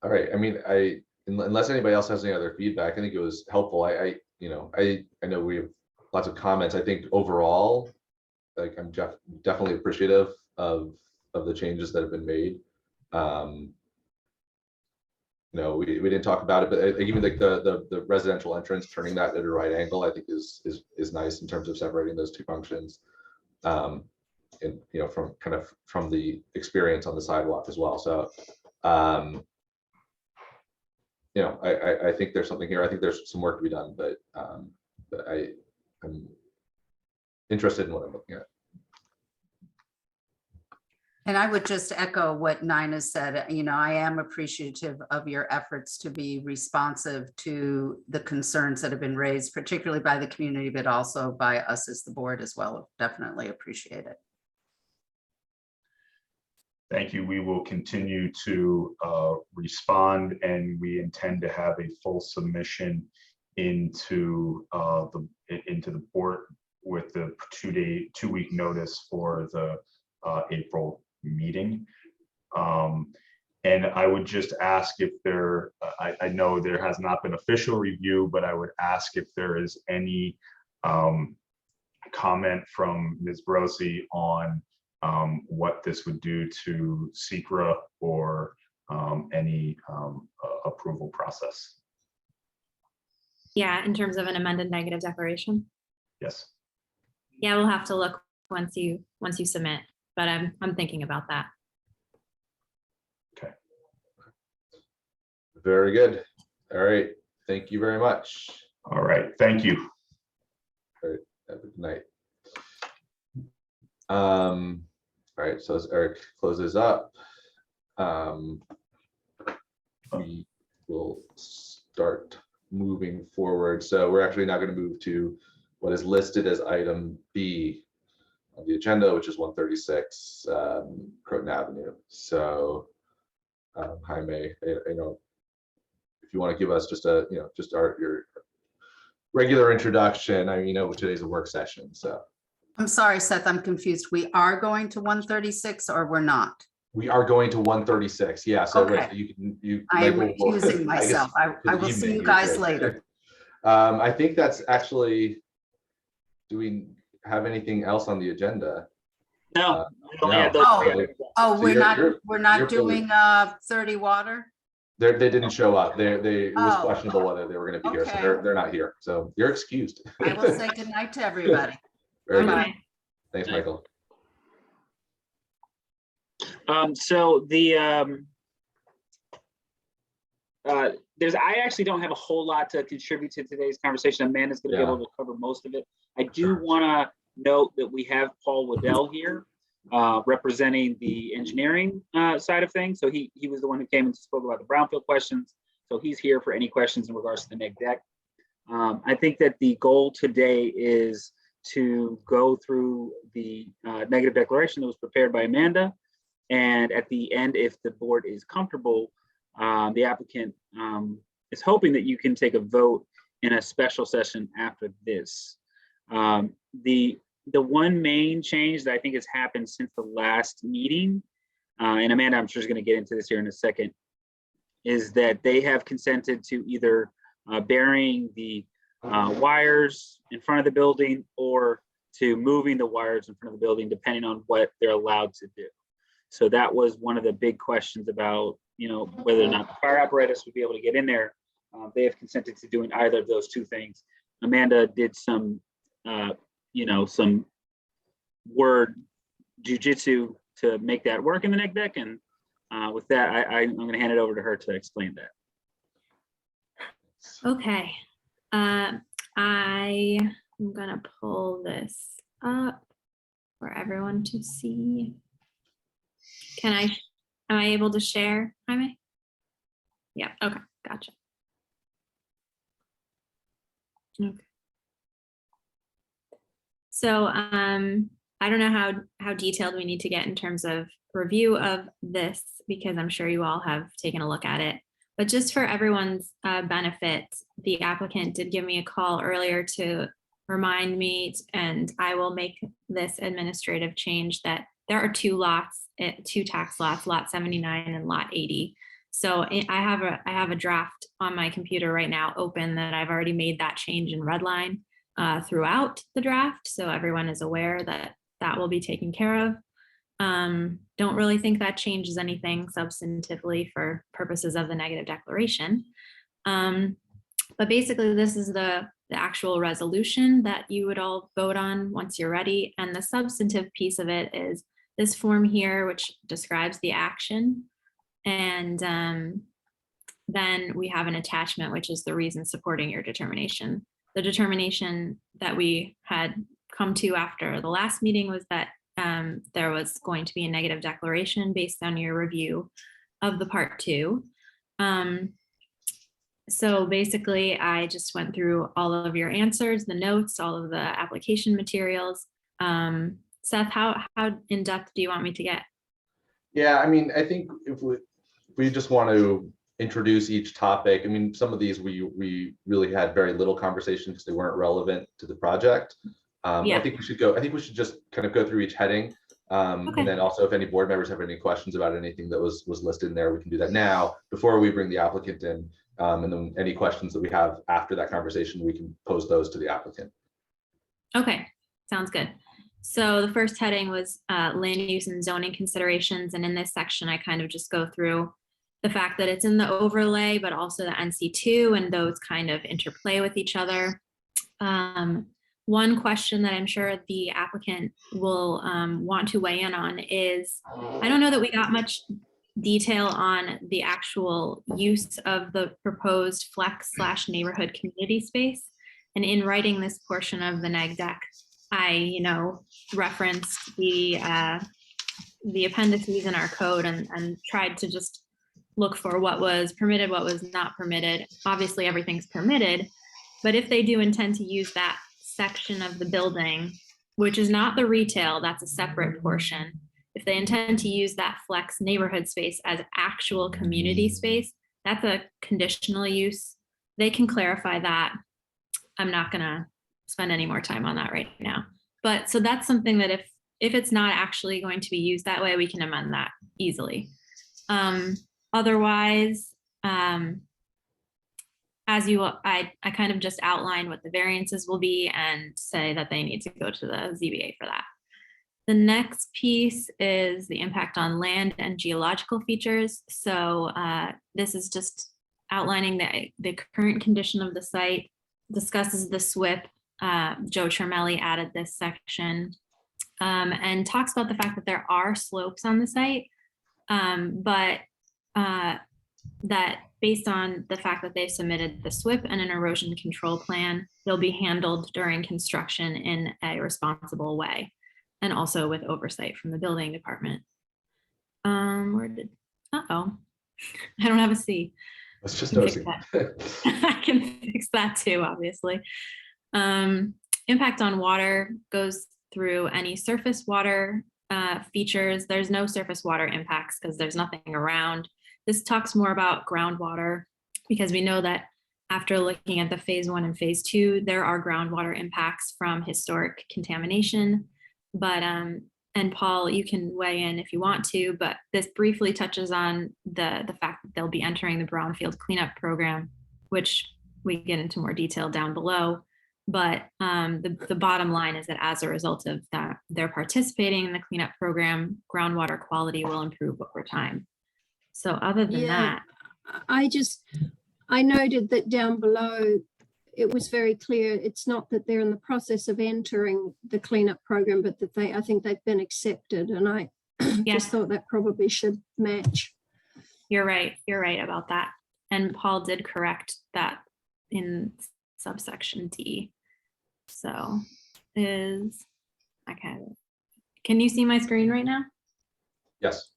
All right. I mean, unless anybody else has any other feedback, I think it was helpful. I know we have lots of comments. I think overall, like, I'm definitely appreciative of the changes that have been made. We didn't talk about it, but even like the residential entrance, turning that at a right angle, I think is nice in terms of separating those 2 functions. And from the experience on the sidewalk as well. So I think there's something here. I think there's some work to be done, but I'm interested in what I'm looking at. And I would just echo what Nina said. You know, I am appreciative of your efforts to be responsive to the concerns that have been raised, particularly by the community, but also by us as the board as well. Definitely appreciate it. Thank you. We will continue to respond, and we intend to have a full submission into the board with the 2-week notice for the April meeting. And I would just ask if there, I know there has not been official review, but I would ask if there is any comment from Ms. Brosi on what this would do to SECRA or any approval process. Yeah, in terms of an amended negative declaration. Yes. Yeah, we'll have to look once you submit, but I'm thinking about that. Okay. Very good. All right. Thank you very much. All right. Thank you. All right. Have a good night. All right. So as Eric closes up, we will start moving forward. So we're actually now going to move to what is listed as item B on the agenda, which is 136 Croton Avenue. So Jaime, if you want to give us just a, just your regular introduction. I mean, today's a work session, so. I'm sorry, Seth, I'm confused. We are going to 136 or we're not? We are going to 136. Yeah. So, Okay. right, so you I am Michael will- recusing myself. I will see you guys later. I think that's actually, do we have anything else on the agenda? No, we only no. had those Oh. three. Oh, So we're you're not fully- doing 30 water? They didn't show up. It was Oh. questionable whether they were going to be here, so Okay. they're not here. So you're excused. I will say goodnight to everybody. Very good. Bye. Thanks, Michael. So the I actually don't have a whole lot to contribute to today's conversation. Amanda's going to be able to cover most of it. I do want to note that we have Paul Waddell here representing the engineering side of things. So he was the one who came and spoke about the brownfield questions. So he's here for any questions in regards to the neg deck. I think that the goal today is to go through the negative declaration that was prepared by Amanda. And at the end, if the board is comfortable, the applicant is hoping that you can take a vote in a special session after this. The one main change that I think has happened since the last meeting, and Amanda, I'm sure is going to get into this here in a second, is that they have consented to either burying the wires in front of the building or to moving the wires in front of the building, depending on what they're allowed to do. So that was one of the big questions about, whether or not the fire apparatus would be able to get in there. They have consented to doing either of those two things. Amanda did some, some word jujitsu to make that work in the neg deck. And with that, I'm going to hand it over to her to explain that. Okay. I am gonna pull this up for everyone to see. Am I able to share, Jaime? Yeah, okay, gotcha. Okay. So I don't know how detailed we need to get in terms of review of this, because I'm sure you all have taken a look at it. But just for everyone's benefit, the applicant did give me a call earlier to remind me, and I will make this administrative change, that there are two tax lots, lot 79 and lot 80. So I have a draft on my computer right now open that I've already made that change in red line throughout the draft. So everyone is aware that that will be taken care of. Don't really think that changes anything substantively for purposes of the negative declaration. But basically this is the actual resolution that you would all vote on once you're ready. And the substantive piece of it is this form here, which describes the action. And then we have an attachment, which is the reason supporting your determination. The determination that we had come to after the last meeting was that there was going to be a negative declaration based on your review of the part 2. So basically, I just went through all of your answers, the notes, all of the application materials. Seth, how in depth do you want me to get? Yeah, I mean, I think if we just want to introduce each topic. I mean, some of these we really had very little conversation because they weren't relevant to the project. Yeah. I think we should just kind of go through each heading. Okay. And then also if any board members have any questions about anything that was listed in there, we can do that now before we bring the applicant in. And then any questions that we have after that conversation, we can pose those to the applicant. Okay, sounds good. So the first heading was land use and zoning considerations. And in this section, I kind of just go through the fact that it's in the overlay, but also the NC2, and those kind of interplay with each other. One question that I'm sure the applicant will want to weigh in on is, I don't know that we got much detail on the actual use of the proposed flex/neighborhood community space. And in writing this portion of the neg deck, I, referenced the appendices in our code and tried to just look for what was permitted, what was not permitted. Obviously, everything's permitted, but if they do intend to use that section of the building, which is not the retail, that's a separate portion. If they intend to use that flex neighborhood space as actual community space, that's a conditional use. They can clarify that. I'm not gonna spend any more time on that right now. But so that's something that if it's not actually going to be used that way, we can amend that easily. Otherwise, I kind of just outlined what the variances will be and say that they need to go to the ZBA for that. The next piece is the impact on land and geological features. So this is just outlining the current condition of the site, discusses the SWIP. Joe Chermelli added this section and talks about the fact that there are slopes on the site, but that based on the fact that they've submitted the SWIP and an erosion control plan, they'll be handled during construction in a responsible way, and also with oversight from the building department. Uh-oh, I don't have a C. Let's just notice. I can fix that too, obviously. Impact on water goes through any surface water features. There's no surface water impacts because there's nothing around. This talks more about groundwater because we know that after looking at the phase 1 and phase 2, there are groundwater impacts from historic contamination. But, and Paul, you can weigh in if you want to, but this briefly touches on the fact that they'll be entering the brownfield cleanup program, which we get into more detail down below. But the bottom line is that as a result of that, they're participating in the cleanup program, groundwater quality will improve over time. So other than that, I noted that down below, it was very clear. It's not that they're in the process of entering the cleanup program, but that I think they've been accepted. And I just thought that probably should match. You're right about that. And Paul did correct that in subsection D. So can you see my screen right now? Yes.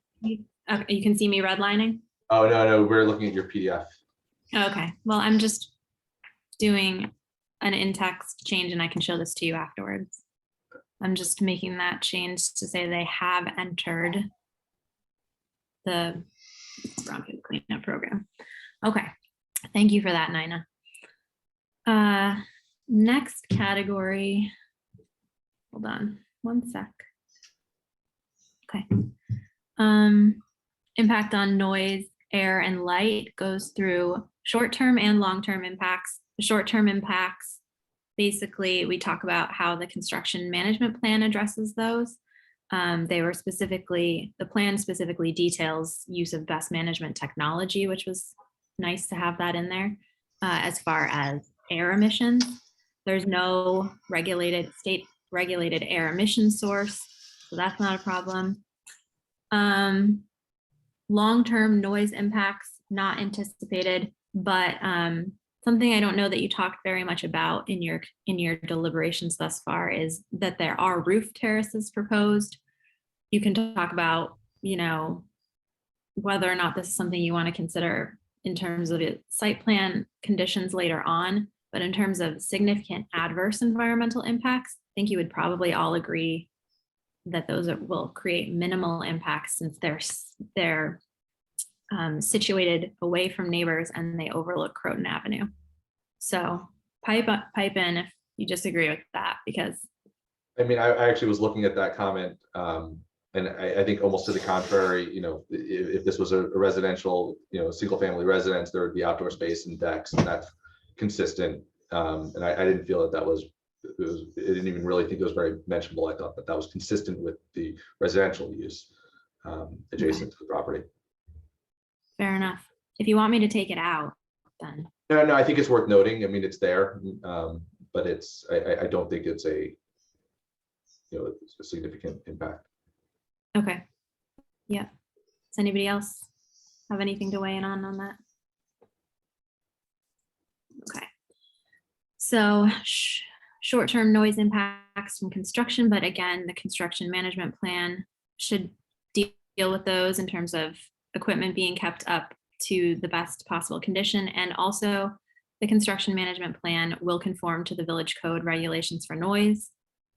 Okay, you can see me redlining? Oh, no, we're looking at your PDF. Okay, well, I'm just doing an in-text change and I can show this to you afterwards. I'm just making that change to say they have entered the brownfield cleanup program. Okay, thank you for that, Nina. Next category, hold on one sec. Okay. Impact on noise, air, and light goes through short-term and long-term impacts. The short-term impacts, basically, we talk about how the construction management plan addresses those. The plan specifically details use of best management technology, which was nice to have that in there. As far as air emissions, there's no state regulated air emission source, so that's not a problem. Long-term noise impacts not anticipated, but something I don't know that you talked very much about in your deliberations thus far is that there are roof terraces proposed. You can talk about, you know, whether or not this is something you want to consider in terms of site plan conditions later on, but in terms of significant adverse environmental impacts, I think you would probably all agree that those will create minimal impacts since they're situated away from neighbors and they overlook Croton Avenue. So pipe in if you disagree with that, because I mean, I actually was looking at that comment, and I think almost to the contrary, you know, if this was a residential, you know, single family residence, there would be outdoor space and decks, and that's consistent. And I didn't feel that I didn't even really think it was very mentionable. I thought that was consistent with the residential use adjacent to the property. fair enough. If you want me to take it out, then. No, I think it's worth noting. I mean, it's there, but I don't think it's a significant impact. Okay. Yeah. Does anybody else have anything to weigh in on that? Okay. So short-term noise impacts from construction, but again, the construction management plan should deal with those in terms of equipment being kept up to the best possible condition. And also the construction management plan will conform to the village code regulations for noise.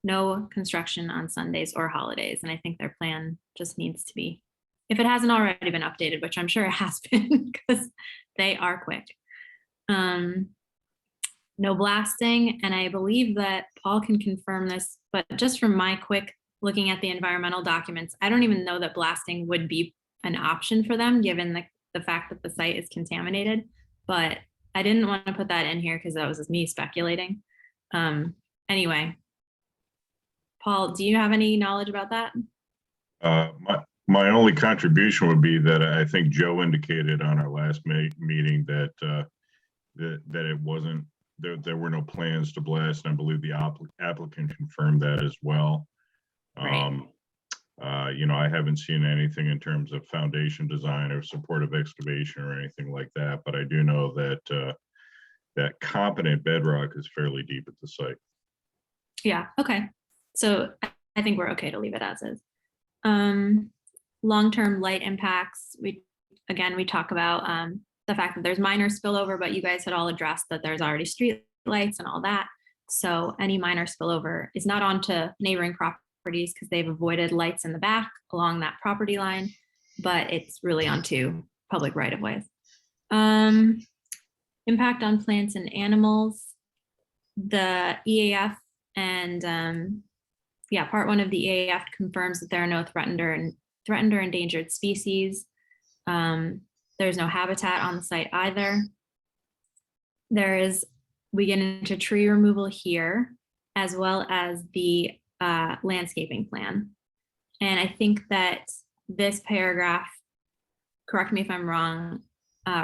No construction on Sundays or holidays. And I think their plan just needs to be, if it hasn't already been updated, which I'm sure it has been because they are quick. No blasting. And I believe that Paul can confirm this, but just from my quick looking at the environmental documents, I don't even know that blasting would be an option for them given the fact that the site is contaminated. But I didn't want to put that in here because that was just me speculating. Anyway. Paul, do you have any knowledge about that? My only contribution would be that I think Joe indicated on our last meeting that that it wasn't there were no plans to blast, and I believe the applicant confirmed that as well. Right. You know, I haven't seen anything in terms of foundation design or supportive excavation or anything like that, but I do know that that competent bedrock is fairly deep at the site. Yeah. Okay. So I think we're okay to leave it as is. Long-term light impacts. We talk about the fact that there's minor spillover, but you guys had all addressed that there's already street lights and all that. So any minor spillover is not onto neighboring properties because they've avoided lights in the back along that property line, but it's really onto public right-of-ways. Impact on plants and animals. The EAF and part 1 of the EAF confirms that there are no threatened or endangered species. There's no habitat on the site either. We get into tree removal here, as well as the landscaping plan. And I think that this paragraph, correct me if I'm wrong,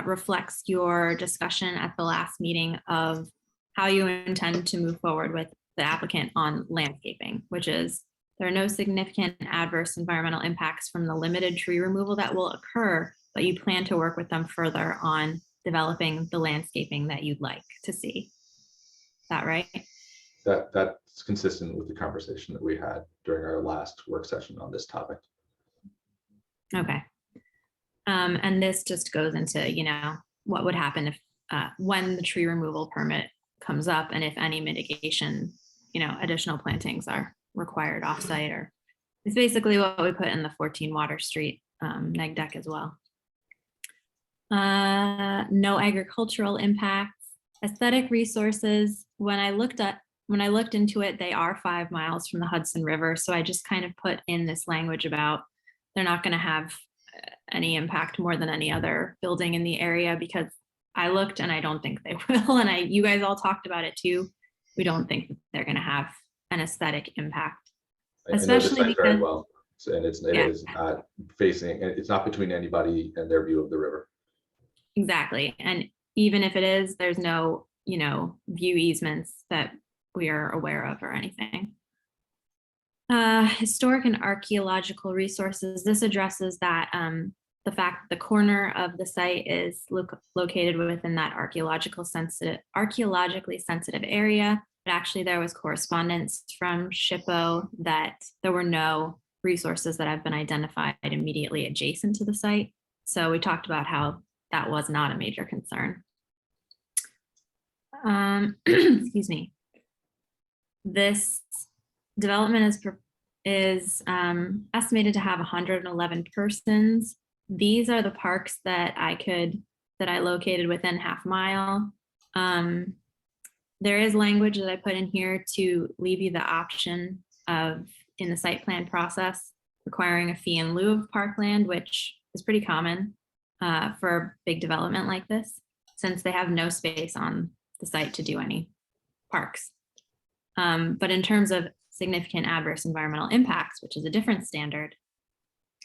reflects your discussion at the last meeting of how you intend to move forward with the applicant on landscaping, which is there are no significant adverse environmental impacts from the limited tree removal that will occur, but you plan to work with them further on developing the landscaping that you'd like to see. Is that right? That's consistent with the conversation that we had during our last work session on this topic. Okay. And this just goes into, you know, what would happen if when the tree removal permit comes up and if any mitigation, you know, additional plantings are required offsite, or it's basically what we put in the 14 Water Street neg deck as well. No agricultural impacts. Aesthetic resources. When I looked into it, they are 5 miles from the Hudson River. So I just kind of put in this language about they're not going to have any impact more than any other building in the area, because I looked and I don't think they will. And you guys all talked about it too. We don't think that they're going to have an aesthetic impact, especially because very well. And it is not facing, it's not between anybody and their view of the river. Exactly. And even if it is, there's no, you know, view easements that we are aware of or anything. Historic and archaeological resources. This addresses that the fact that the corner of the site is located within that archaeologically sensitive area. But actually there was correspondence from SHPO that there were no resources that have been identified immediately adjacent to the site. So we talked about how that was not a major concern. Excuse me. This development is estimated to have 111 persons. These are the parks that I located within half mile. There is language that I put in here to leave you the option of, in the site plan process, requiring a fee in lieu of parkland, which is pretty common for a big development like this, since they have no space on the site to do any parks. But in terms of significant adverse environmental impacts, which is a different standard,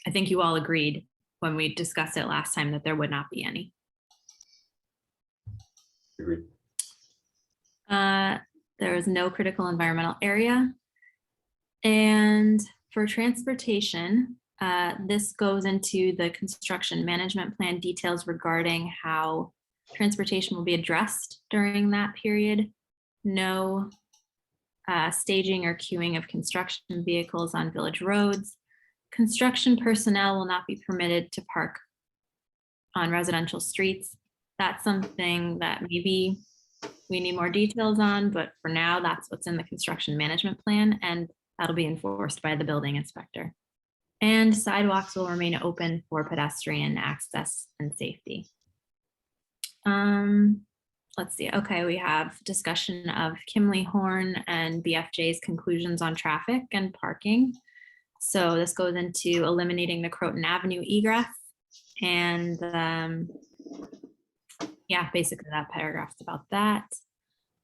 I think you all agreed when we discussed it last time that there would not be any. Agreed. There is no critical environmental area. And for transportation, this goes into the construction management plan details regarding how transportation will be addressed during that period. No staging or queuing of construction vehicles on village roads. Construction personnel will not be permitted to park on residential streets. That's something that maybe we need more details on, but for now, that's what's in the construction management plan, and that'll be enforced by the building inspector. And sidewalks will remain open for pedestrian access and safety. Let's see. Okay, we have discussion of Kimley Horn and BFJ's conclusions on traffic and parking. So this goes into eliminating the Croton Avenue egress, and yeah, basically that paragraph's about that.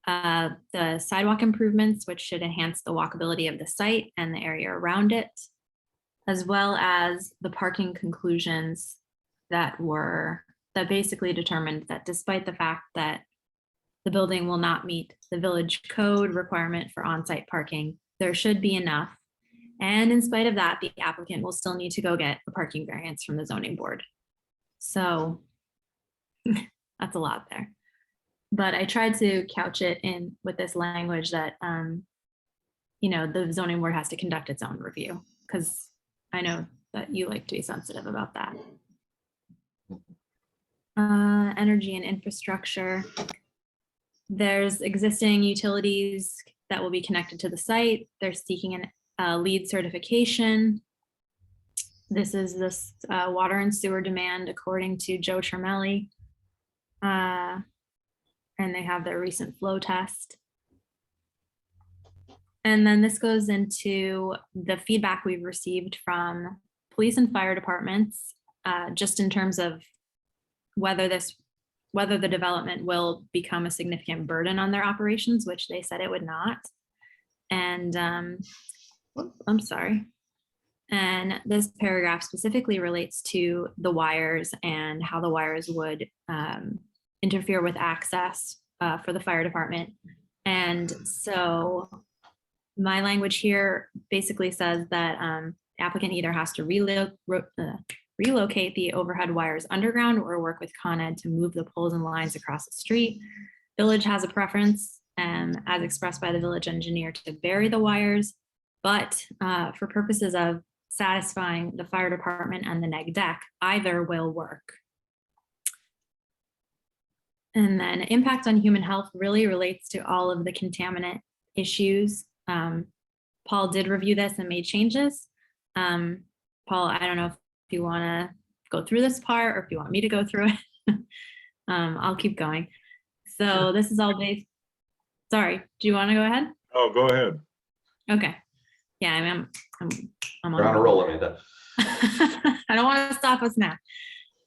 The sidewalk improvements, which should enhance the walkability of the site and the area around it, as well as the parking conclusions that basically determined that despite the fact that the building will not meet the village code requirement for on-site parking, there should be enough. And in spite of that, the applicant will still need to go get a parking variance from the zoning board. So that's a lot there. But I tried to couch it in with this language that, you know, the zoning board has to conduct its own review, because I know that you like to be sensitive about that. Energy and infrastructure. There's existing utilities that will be connected to the site. They're seeking a LEED certification. This is this water and sewer demand according to Joe Tremelli. And they have their recent flow test. And then this goes into the feedback we've received from police and fire departments, just in terms of whether the development will become a significant burden on their operations, which they said it would not. And I'm sorry. And this paragraph specifically relates to the wires and how the wires would interfere with access for the fire department. And so my language here basically says that the applicant either has to relocate the overhead wires underground or work with Con Ed to move the poles and lines across the street. Village has a preference, as expressed by the village engineer, to bury the wires, but for purposes of satisfying the fire department and the neg deck, either will work. And then impact on human health really relates to all of the contaminant issues. Paul did review this and made changes. Paul, I don't know if you want to go through this part or if you want me to go through it. I'll keep going. So this is all based. Sorry, do you want to go ahead? Oh, go ahead. Okay. Yeah, I'm We're on a roll, Amanda. I don't want to stop us now.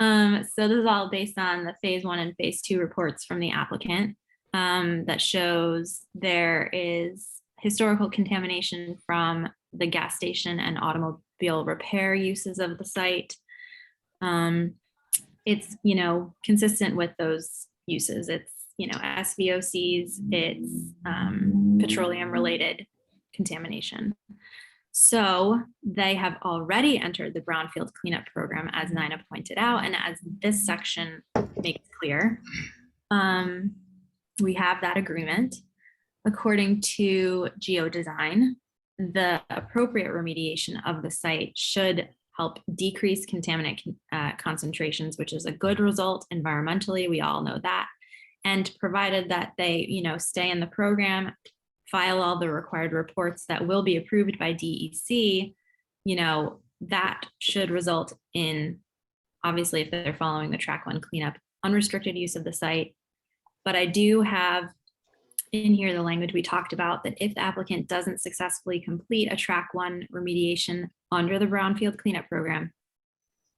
So this is all based on the phase 1 and phase 2 reports from the applicant that shows there is historical contamination from the gas station and automobile repair uses of the site. It's, you know, consistent with those uses. It's, you know, SVOCs, it's petroleum related contamination. So they have already entered the brownfield cleanup program, as Nina pointed out, and as this section makes clear, we have that agreement. According to geodesign, the appropriate remediation of the site should help decrease contaminant concentrations, which is a good result environmentally. We all know that. And provided that they, stay in the program, file all the required reports that will be approved by DEC, that should result in, obviously, if they're following the track 1 cleanup, unrestricted use of the site. But I do have in here the language we talked about, that if the applicant doesn't successfully complete a track 1 remediation under the brownfield cleanup program,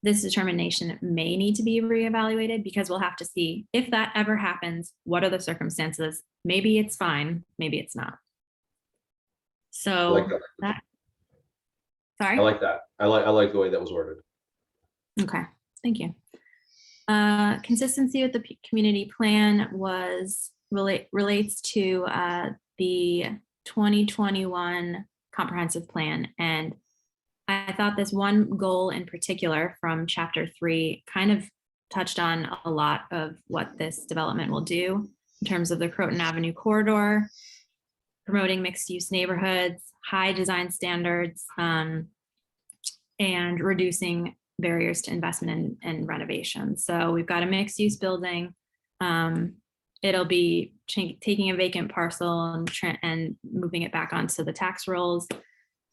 this determination may need to be reevaluated, because we'll have to see if that ever happens, what are the circumstances? Maybe it's fine, maybe it's not. So like that, sorry. I like that. I like the way that was worded. Okay, thank you. Consistency with the community plan relates to the 2021 comprehensive plan. And I thought this one goal in particular from chapter 3 kind of touched on a lot of what this development will do in terms of the Croton Avenue corridor, promoting mixed use neighborhoods, high design standards, and reducing barriers to investment and renovation. So we've got a mixed use building. It'll be taking a vacant parcel and moving it back onto the tax rolls.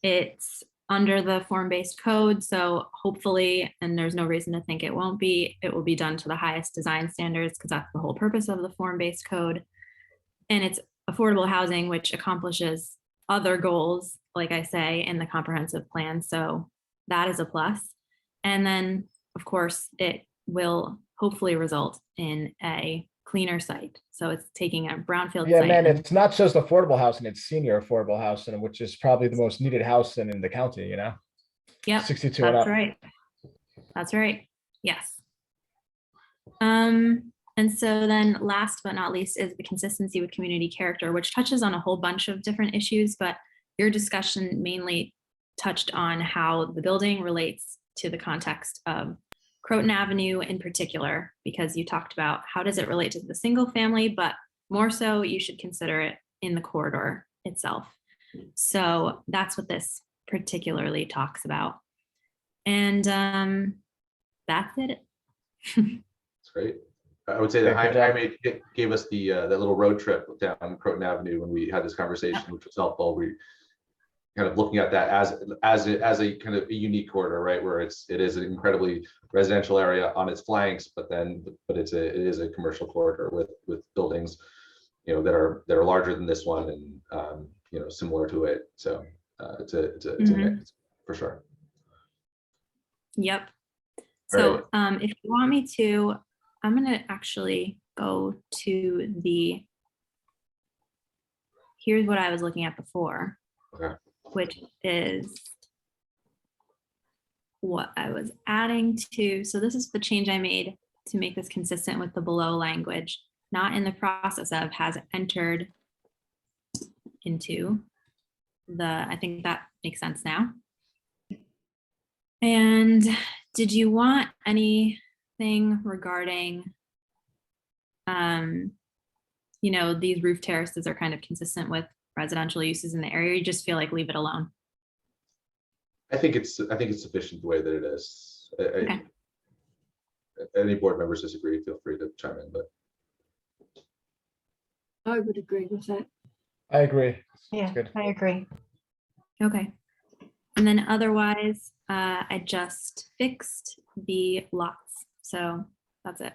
It's under the form-based code, so hopefully, and there's no reason to think it won't be, it will be done to the highest design standards, because that's the whole purpose of the form-based code. And it's affordable housing, which accomplishes other goals, like I say, in the comprehensive plan. So that is a plus. And then, of course, it will hopefully result in a cleaner site. So it's taking a brownfield Yeah, site. man, it's not just affordable housing, it's senior affordable housing, which is probably the most needed housing in the county, Yep, 62 and that's up. right. That's right. Yes. And so then last but not least is the consistency with community character, which touches on a whole bunch of different issues, but your discussion mainly touched on how the building relates to the context of Croton Avenue in particular, because you talked about how does it relate to the single family, but more so you should consider it in the corridor itself. So that's what this particularly talks about. And that's it. It's great. I would say that Jaime gave us the that little road trip down Croton Avenue when we had this conversation, which was helpful. We kind of looking at that as a kind of a unique corridor, right, where it is an incredibly residential area on its flanks, but it is a commercial corridor with buildings, that are larger than this one and similar to it. So it's a mix for sure. Yep. So if you want me to, I'm going to actually go to here's what I was looking at before. Okay. Which is what I was adding to. So this is the change I made to make this consistent with the below language, not in the process of, has entered into I think that makes sense now. And did you want anything regarding, these roof terraces are kind of consistent with residential uses in the area? You just feel like leave it alone? I think it's sufficient the way that it is. Okay. Any board members disagree, feel free to chime in, but I would agree with that. I agree. Yeah, Good. I agree. Okay. And then otherwise, I just fixed the lots. So that's it.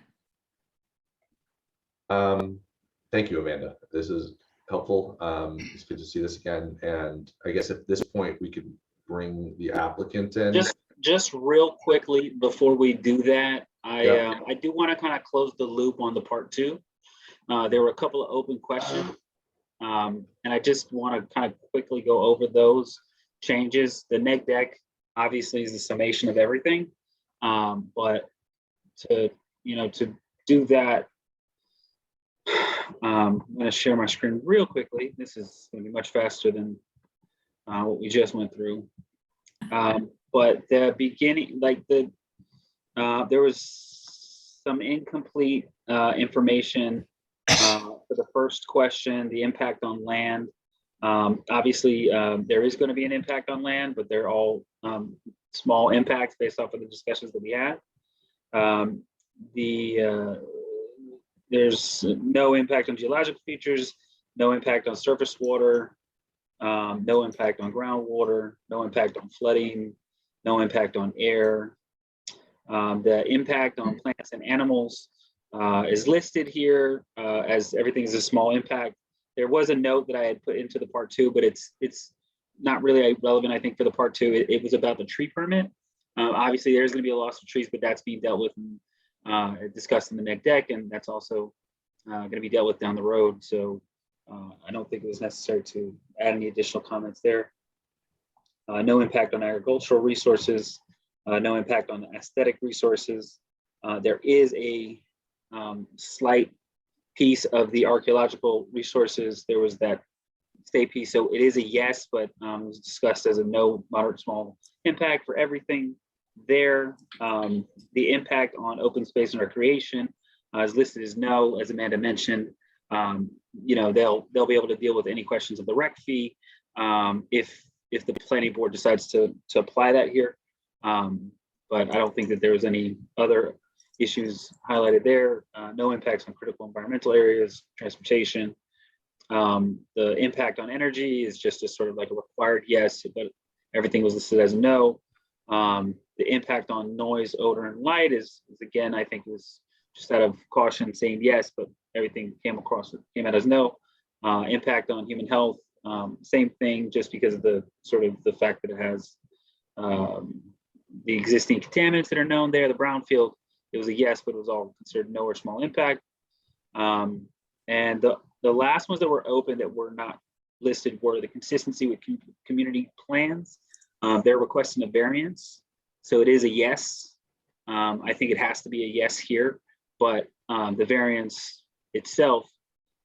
Thank you, Amanda. This is helpful. It's good to see this again. And I guess at this point we could bring the applicant in. Just real quickly before we do that, I do want to kind of close the loop on the part 2. There were a couple of open questions, and I just want to kind of quickly go over those changes. The neg deck obviously is the summation of everything, but to do that, I'm going to share my screen real quickly. This is going to be much faster than what we just went through. But the beginning, like there was some incomplete information for the first question, the impact on land. Obviously, there is going to be an impact on land, but they're all small impacts based off of the discussions that we had. There's no impact on geological features, no impact on surface water, no impact on groundwater, no impact on flooding, no impact on air. The impact on plants and animals is listed here as everything is a small impact. There was a note that I had put into the part 2, but it's not really relevant, I think, for the part 2. It was about the tree permit. Obviously, there's going to be a loss of trees, but that's being dealt with and discussed in the neg deck, and that's also going to be dealt with down the road. So I don't think it was necessary to add any additional comments there. No impact on agricultural resources, no impact on aesthetic resources. There is a slight piece of the archaeological resources. There was that state piece, so it is a yes, but it was discussed as a no, moderate, small impact for everything there. The impact on open space and recreation is listed as no, as Amanda mentioned. You know, they'll be able to deal with any questions of the rec fee if the planning board decides to apply that here. But I don't think that there was any other issues highlighted there. No impacts on critical environmental areas, transportation. The impact on energy is just a sort of like a required yes, but everything was listed as no. The impact on noise, odor, and light is again, I think was just out of caution saying yes, but everything came out as no. Impact on human health, same thing, just because of the sort of the fact that it has the existing contaminants that are known there. The brownfield, it was a yes, but it was all considered no or small impact. And the last ones that were open that were not listed were the consistency with community plans. They're requesting a variance, so it is a yes. I think it has to be a yes here, but the variance itself,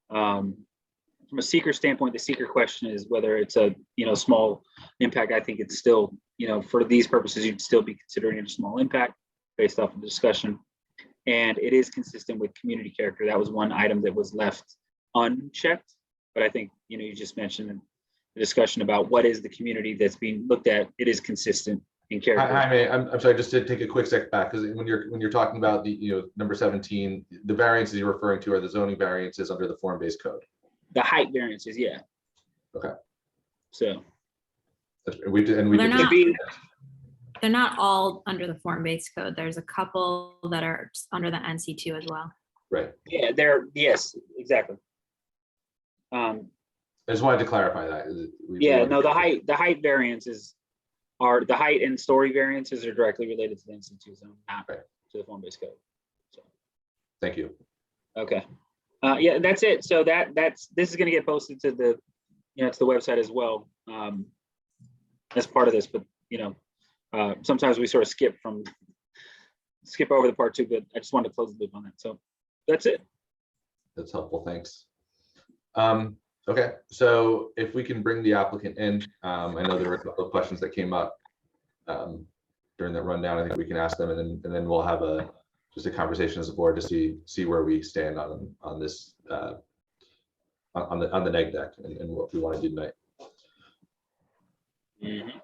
from a seeker standpoint, the seeker question is whether it's a small impact. I think it's still, for these purposes, you'd still be considering it a small impact based off of the discussion. And it is consistent with community character. That was one item that was left unchecked, but I think you just mentioned the discussion about what is the community that's being looked at. It is consistent in character. I'm sorry, just to take a quick step back, because when you're talking about the number 17, the variances you're referring to are the zoning variances under the form-based code. The height variances, yeah. Okay. So They're not all under the form-based code. There's a couple that are under the NC2 as well. Right. Yeah, yes, exactly. I just wanted to clarify that. The height variances are the height and story variances are directly related to the NC2 zone, not to the form-based code. So. Thank you. Okay. Yeah, that's it. So this is going to get posted to the to the website as well as part of this. But sometimes we sort of skip over the part 2, but I just wanted to close the loop on that. So that's it. That's helpful. Thanks. Okay, so if we can bring the applicant in, I know there were a couple of questions that came up during that rundown. I think we can ask them, and then we'll have just a conversation as a board to see where we stand on this on the neg deck and what we want to do tonight. Mm-hmm.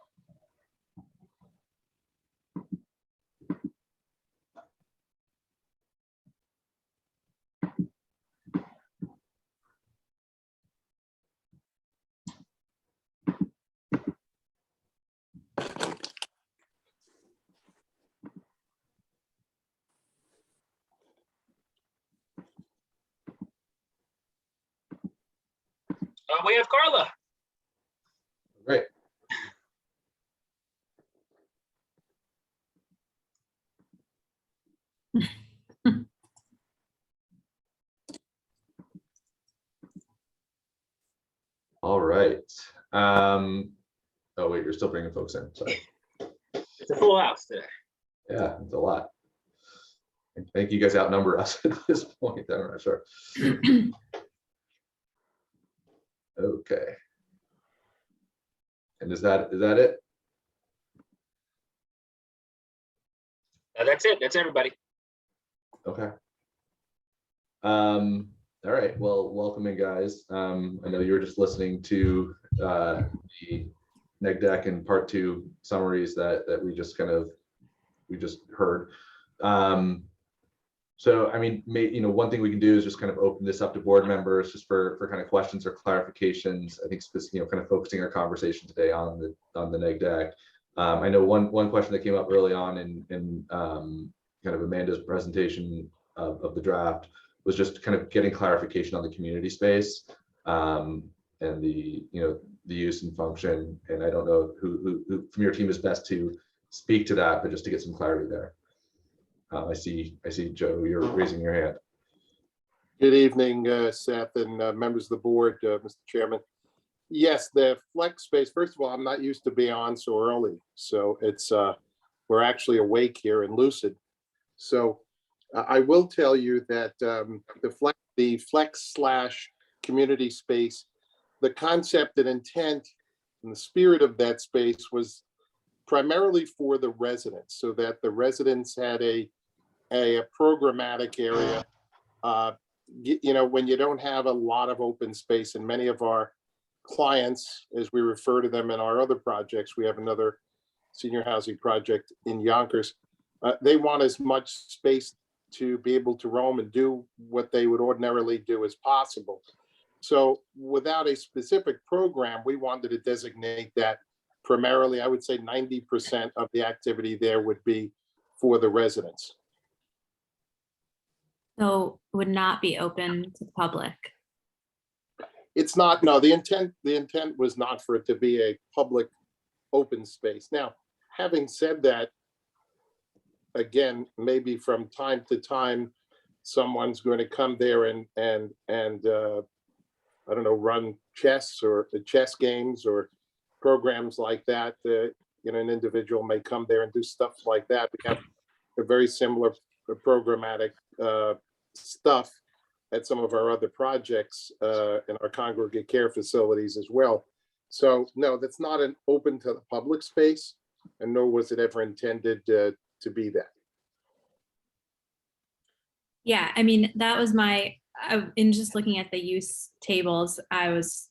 We have Carla. Great. All right. Oh wait, you're still bringing folks in. Sorry. It's a full house today. Yeah, it's a lot. I think you guys outnumber us at this point. I'm not sure. Okay. And is that it? That's it. That's everybody. Okay. All right. Well, welcome in, guys. I know you were just listening to the neg deck and part 2 summaries that we just heard. So, I mean, one thing we can do is just kind of open this up to board members just for kind of questions or clarifications. I think, kind of focusing our conversation today on the neg deck. I know one question that came up early on in kind of Amanda's presentation of the draft was just kind of getting clarification on the community space and the use and function. And I don't know who from your team is best to speak to that, but just to get some clarity there. I see Joe, you're raising your hand. Good evening, Seth and members of the board, Mr. Chairman. Yes, the flex space, first of all, I'm not used to being on so early. So it's, we're actually awake here and lucid. So I will tell you that the flex / community space, the concept and intent and the spirit of that space was primarily for the residents, so that the residents had a programmatic area. When you don't have a lot of open space, and many of our clients, as we refer to them in our other projects, we have another senior housing project in Yonkers, they want as much space to be able to roam and do what they would ordinarily do as possible. So without a specific program, we wanted to designate that primarily, I would say 90% of the activity there would be for the residents. So would not be open to the public. It's not, no, the intent was not for it to be a public open space. Now, having said that, again, maybe from time to time, someone's going to come there and I don't know, run chess or chess games or programs like that. An individual may come there and do stuff like that. We have a very similar programmatic stuff at some of our other projects in our congregate care facilities as well. So no, that's not an open to the public space, and nor was it ever intended to be that. Yeah, I mean, that was in just looking at the use tables, I was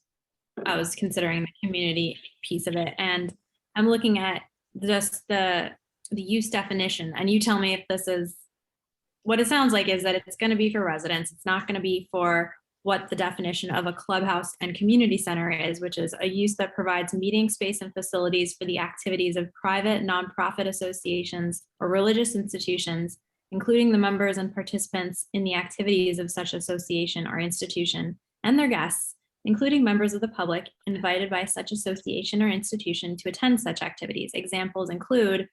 considering the community piece of it, and I'm looking at just the use definition, and you tell me if this is what it sounds like. Is that it's going to be for residents. It's not going to be for what the definition of a clubhouse and community center is, which is a use that provides meeting space and facilities for the activities of private nonprofit associations or religious institutions, including the members and participants in the activities of such association or institution and their guests, including members of the public invited by such association or institution to attend such activities. Examples include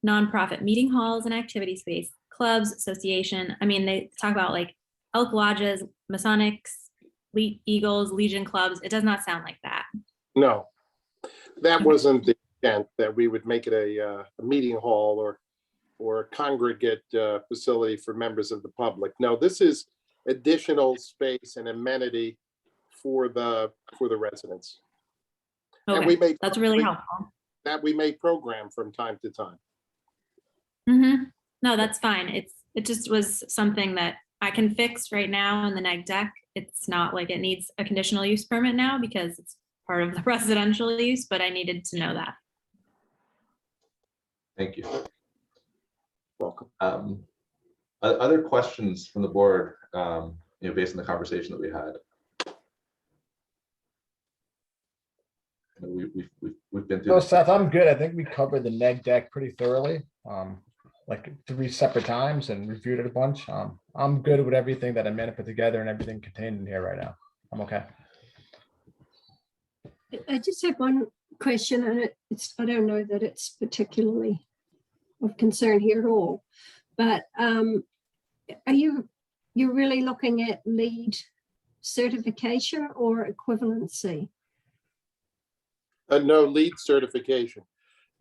nonprofit meeting halls and activity space, clubs, association. I mean, they talk about like elk lodges, Masonics, Eagles, Legion clubs. It does not sound like that. No, that wasn't the intent, that we would make it a meeting hall or a congregate facility for members of the public. No, this is additional space and amenity for the residents. Okay, and we may that's really helpful. That we may program from time to time. Mm-hmm. No, that's fine. It just was something that I can fix right now in the neg deck. It's not like it needs a conditional use permit now because it's part of the residential use, but I needed to know that. Thank you. Welcome. Other questions from the board, based on the conversation that we had? We've been through. So Seth, I'm good. I think we covered the neg deck pretty thoroughly, like 3 separate times, and reviewed it a bunch. I'm good with everything that Amanda put together and everything contained in here right now. I'm okay. I just have one question, and I don't know that it's particularly of concern here at all, but are you're really looking at LEED certification or equivalency? No, LEED certification.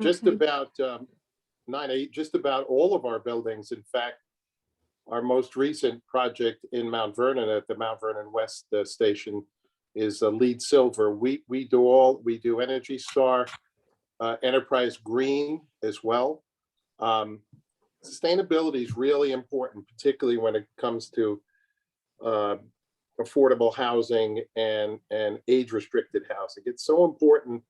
Just Okay. about just about all of our buildings. In fact, our most recent project in Mount Vernon at the Mount Vernon West station is LEED Silver. We do Energy Star, Enterprise Green as well. Sustainability is really important, particularly when it comes to affordable housing and age-restricted housing. It's so important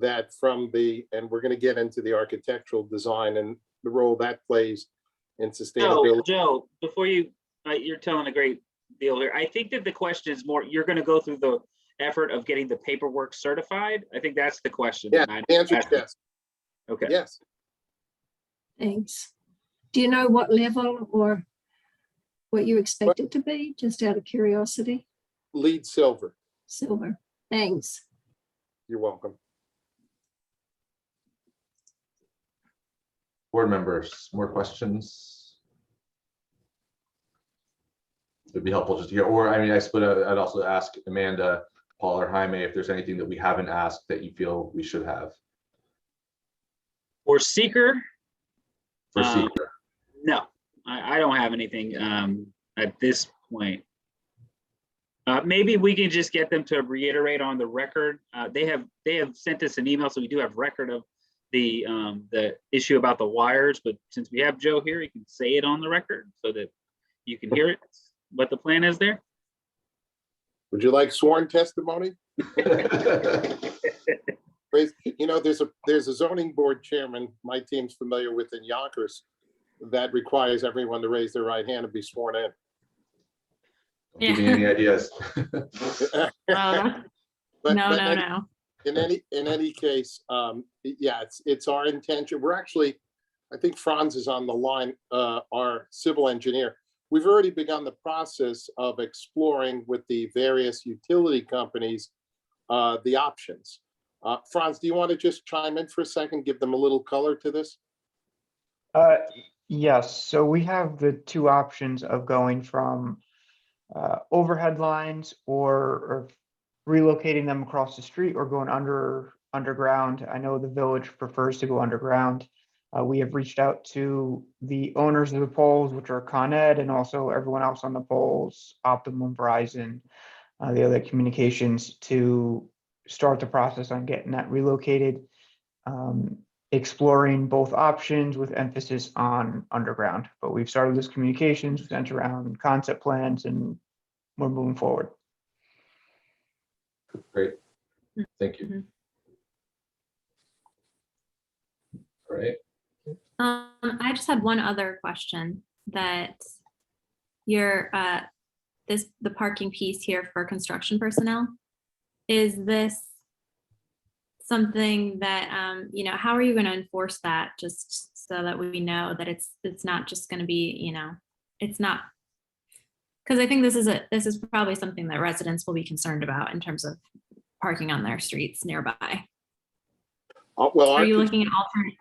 that and we're going to get into the architectural design and the role that plays in sustainability. Joe, before you're telling a great deal here. I think that the question is more, you're going to go through the effort of getting the paperwork certified. I think that's the question. Yeah, the answer is yes. Okay. Yes. Thanks. Do you know what level or what you expect it to be, just out of curiosity? LEED Silver. Silver. Thanks. You're welcome. Board members, more questions? It'd be helpful just to hear, or I mean, I suppose I'd also ask Amanda, Paul, or Jaime if there's anything that we haven't asked that you feel we should have. For seeker? For seeker. No, I don't have anything at this point. Maybe we can just get them to reiterate on the record. They have sent us an email, so we do have record of the issue about the wires. But since we have Joe here, he can say it on the record so that you can hear it. What the plan is there. Would you like sworn testimony? You know, there's a zoning board chairman my team's familiar with in Yonkers that requires everyone to raise their right hand and be sworn in. Don't give me any ideas. No. In any case, yeah, it's our intention. We're actually, I think Franz is on the line, our civil engineer. We've already begun the process of exploring with the various utility companies the options. Franz, do you want to just chime in for a second, give them a little color to this? Yes, so we have the two options of going from overhead lines or relocating them across the street or going underground. I know the village prefers to go underground. We have reached out to the owners of the poles, which are Con Ed, and also everyone else on the poles, Optimum, Verizon, the other communications, to start the process on getting that relocated, exploring both options with emphasis on underground. But we've started this communications, we've sent around concept plans, and we're moving forward. Great, thank you. All right. I just had one other question, that the parking piece here for construction personnel, is this something that how are you going to enforce that, just so that we know that it's not just going to be, it's not, because I think this is probably something that residents will be concerned about in terms of parking on their streets nearby. Well, are you looking at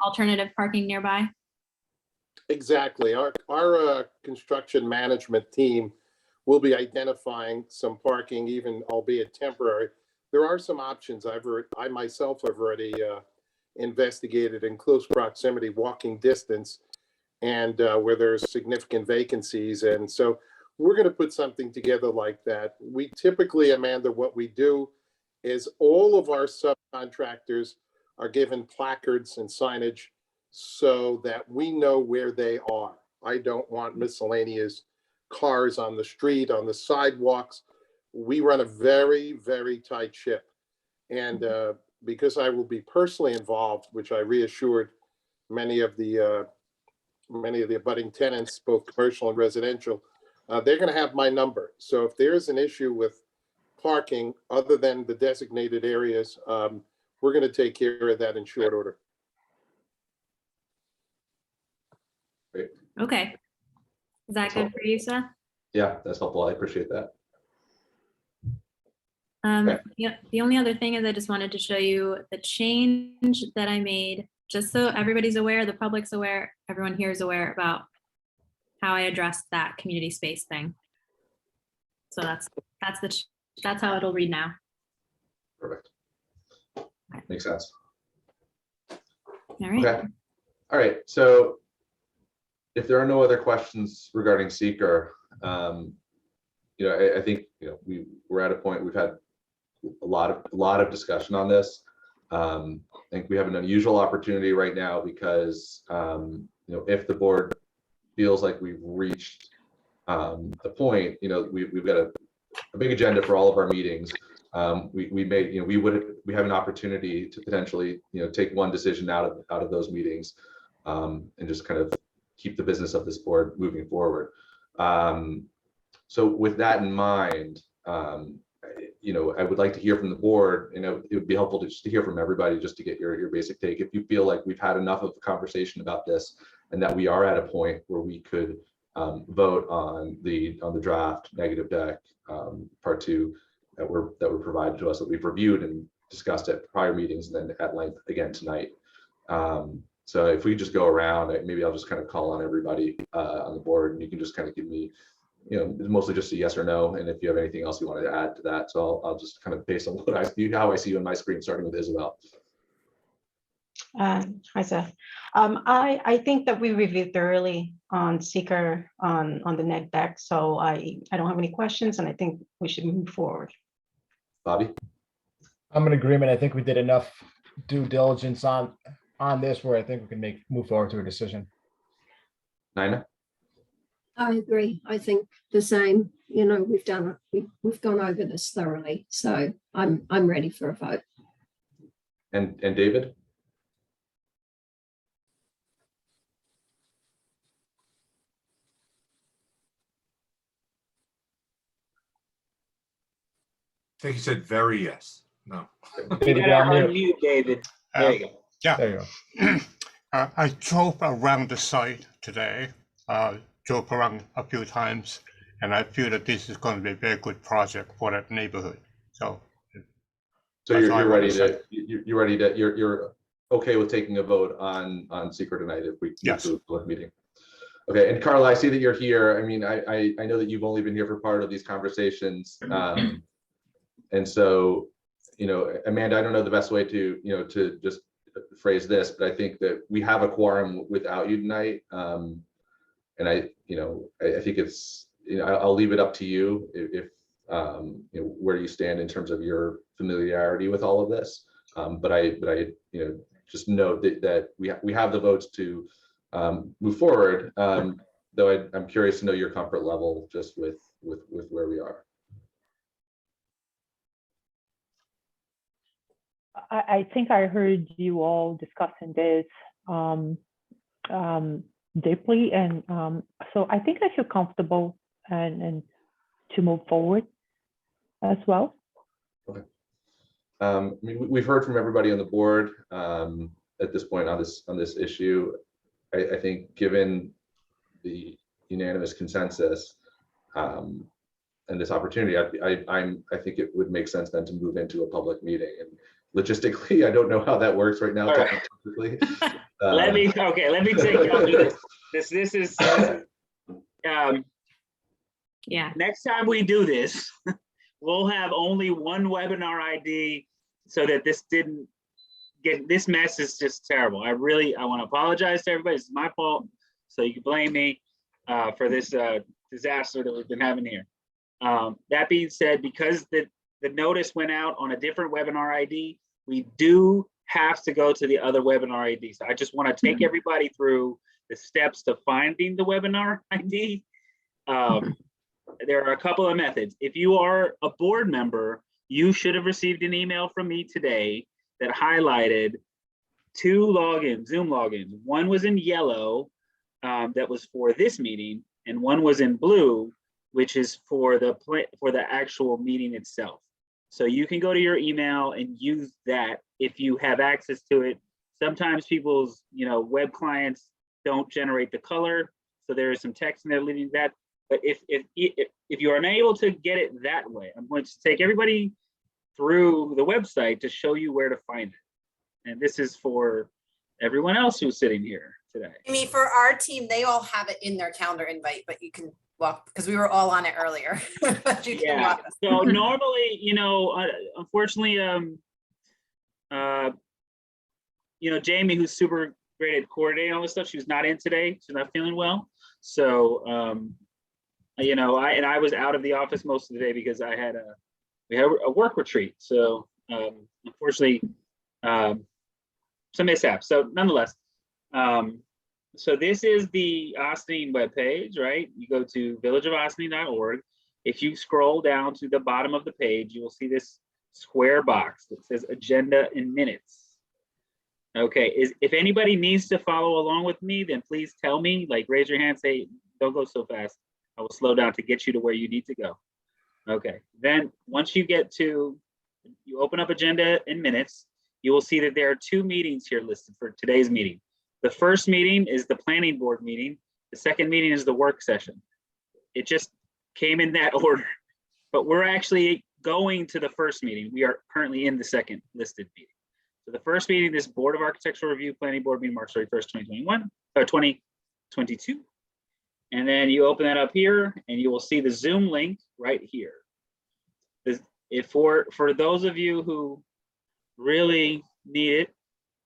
alternative parking nearby? Exactly. Our construction management team will be identifying some parking, even albeit temporary. There are some options I myself have already investigated in close proximity, walking distance, and where there's significant vacancies. And so we're going to put something together like that. We typically, Amanda, what we do is all of our subcontractors are given placards and signage so that we know where they are. I don't want miscellaneous cars on the street, on the sidewalks. We run a very, very tight ship. And because I will be personally involved, which I reassured many of the abutting tenants, both commercial and residential, they're going to have my number. So if there's an issue with parking other than the designated areas, we're going to take care of that in short order. Great. Okay. Is that good for you, Seth? Yeah, that's helpful. I appreciate that. Yeah, the only other thing is I just wanted to show you the change that I made, just so everybody's aware, the public's aware, everyone here is aware about how I addressed that community space thing. So that's how it'll read now. Perfect. Makes sense. All right. Okay. All right. So if there are no other questions regarding seeker, I think we're at a point, we've had a lot of discussion on this. I think we have an unusual opportunity right now because if the board feels like we've reached the point, we've got a big agenda for all of our meetings. We have an opportunity to potentially take one decision out of those meetings and just kind of keep the business of this board moving forward. So with that in mind, I would like to hear from the board. It would be helpful to hear from everybody just to get your basic take. If you feel like we've had enough of a conversation about this and that we are at a point where we could vote on the draft negative deck part 2 that were provided to us, that we've reviewed and discussed at prior meetings and then at length again tonight. So if we just go around, maybe I'll just kind of call on everybody on the board, and you can just kind of give me, mostly just a yes or no, and if you have anything else you wanted to add to that. So I'll just kind of based on what I see, how I see you on my screen, starting with Isabel. Hi, Seth. I think that we reviewed thoroughly on seeker on the neg deck, so I don't have any questions, and I think we should move forward. Bobby? I'm in agreement. I think we did enough due diligence on this where I think we can move forward to a decision. Nina? I agree. I think the same. We've done it. We've gone over this thoroughly, so I'm ready for a vote. And David? I think he said very yes. No. David, you're on mute. Unmute, David. There you go. Yeah. There you go. I drove around the site today, drove around a few times, and I feel that this is going to be a very good project for that neighborhood. So you're ready to you're okay with taking a vote on secret tonight if we yes. move to the meeting. Okay, and Carla, I see that you're here. I mean, I know that you've only been here for part of these conversations, and so Amanda, I don't know the best way to to just phrase this, but I think that we have a quorum without you tonight, and I think it's I'll leave it up to you if where you stand in terms of your familiarity with all of this, but I just note that we have the votes to move forward, though I'm curious to know your comfort level just with where we are. I think I heard you all discussing this deeply, and so I think I feel comfortable and to move forward as well. Okay. I mean, we've heard from everybody on the board at this point on this issue. I think given the unanimous consensus and this opportunity, I think it would make sense then to move into a public meeting. And logistically, I don't know how that works right now. Right. Technically. Let me take this is Yeah. next time we do this, we'll have only one webinar ID so that this mess is just terrible. I want to apologize to everybody. It's my fault. So you can blame me for this disaster that we've been having here. That being said, because the notice went out on a different webinar ID, we do have to go to the other webinar ID. So I just want to take everybody through the steps to finding the webinar ID. There are a couple of methods. If you are a board member, you should have received an email from me today that highlighted 2 logins, Zoom logins. One was in yellow, that was for this meeting, and one was in blue, which is for the actual meeting itself. So you can go to your email and use that if you have access to it. Sometimes people's web clients don't generate the color, so there is some text in there leaving that. But if you are unable to get it that way, I'm going to take everybody through the website to show you where to find it. And this is for everyone else who's sitting here today. I mean, for our team, they all have it in their calendar invite, but you can walk, because we were all on it earlier. But you can walk us. So normally, unfortunately, Jamie, who's super great at coordinating all this stuff, she's not in today. She's not feeling well. So, I was out of the office most of the day because I had we had a work retreat. So unfortunately, some mishaps. So nonetheless, so this is the Ossining webpage, right? You go to villageofossining.org. If you scroll down to the bottom of the page, you will see this square box that says agenda and minutes. Okay, if anybody needs to follow along with me, then please tell me, like raise your hand, say, don't go so fast. I will slow down to get you to where you need to go. Okay, then once you get to, you open up agenda and minutes, you will see that there are 2 meetings here listed for today's meeting. The first meeting is the planning board meeting. The second meeting is the work session. It just came in that order, but we're actually going to the first meeting. We are currently in the second listed meeting. So the first meeting, this Board of Architectural Review Planning Board meeting, March 31st, 2022. And then you open that up here and you will see the Zoom link right here. For those of you who really need it,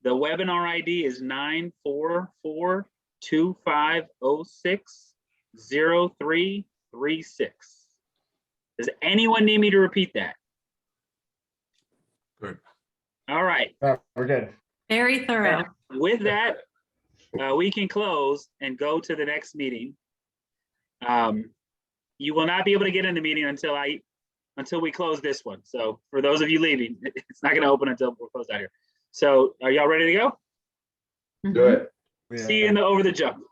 the webinar ID is 944-2506-0336. Does anyone need me to repeat that? Good. All right. We're good. Very thorough. With that, we can close and go to the next meeting. You will not be able to get in the meeting until we close this one. So for those of you leaving, it's not going to open until we're closed out here. So are y'all ready to go? Do it. See you in the over the jump.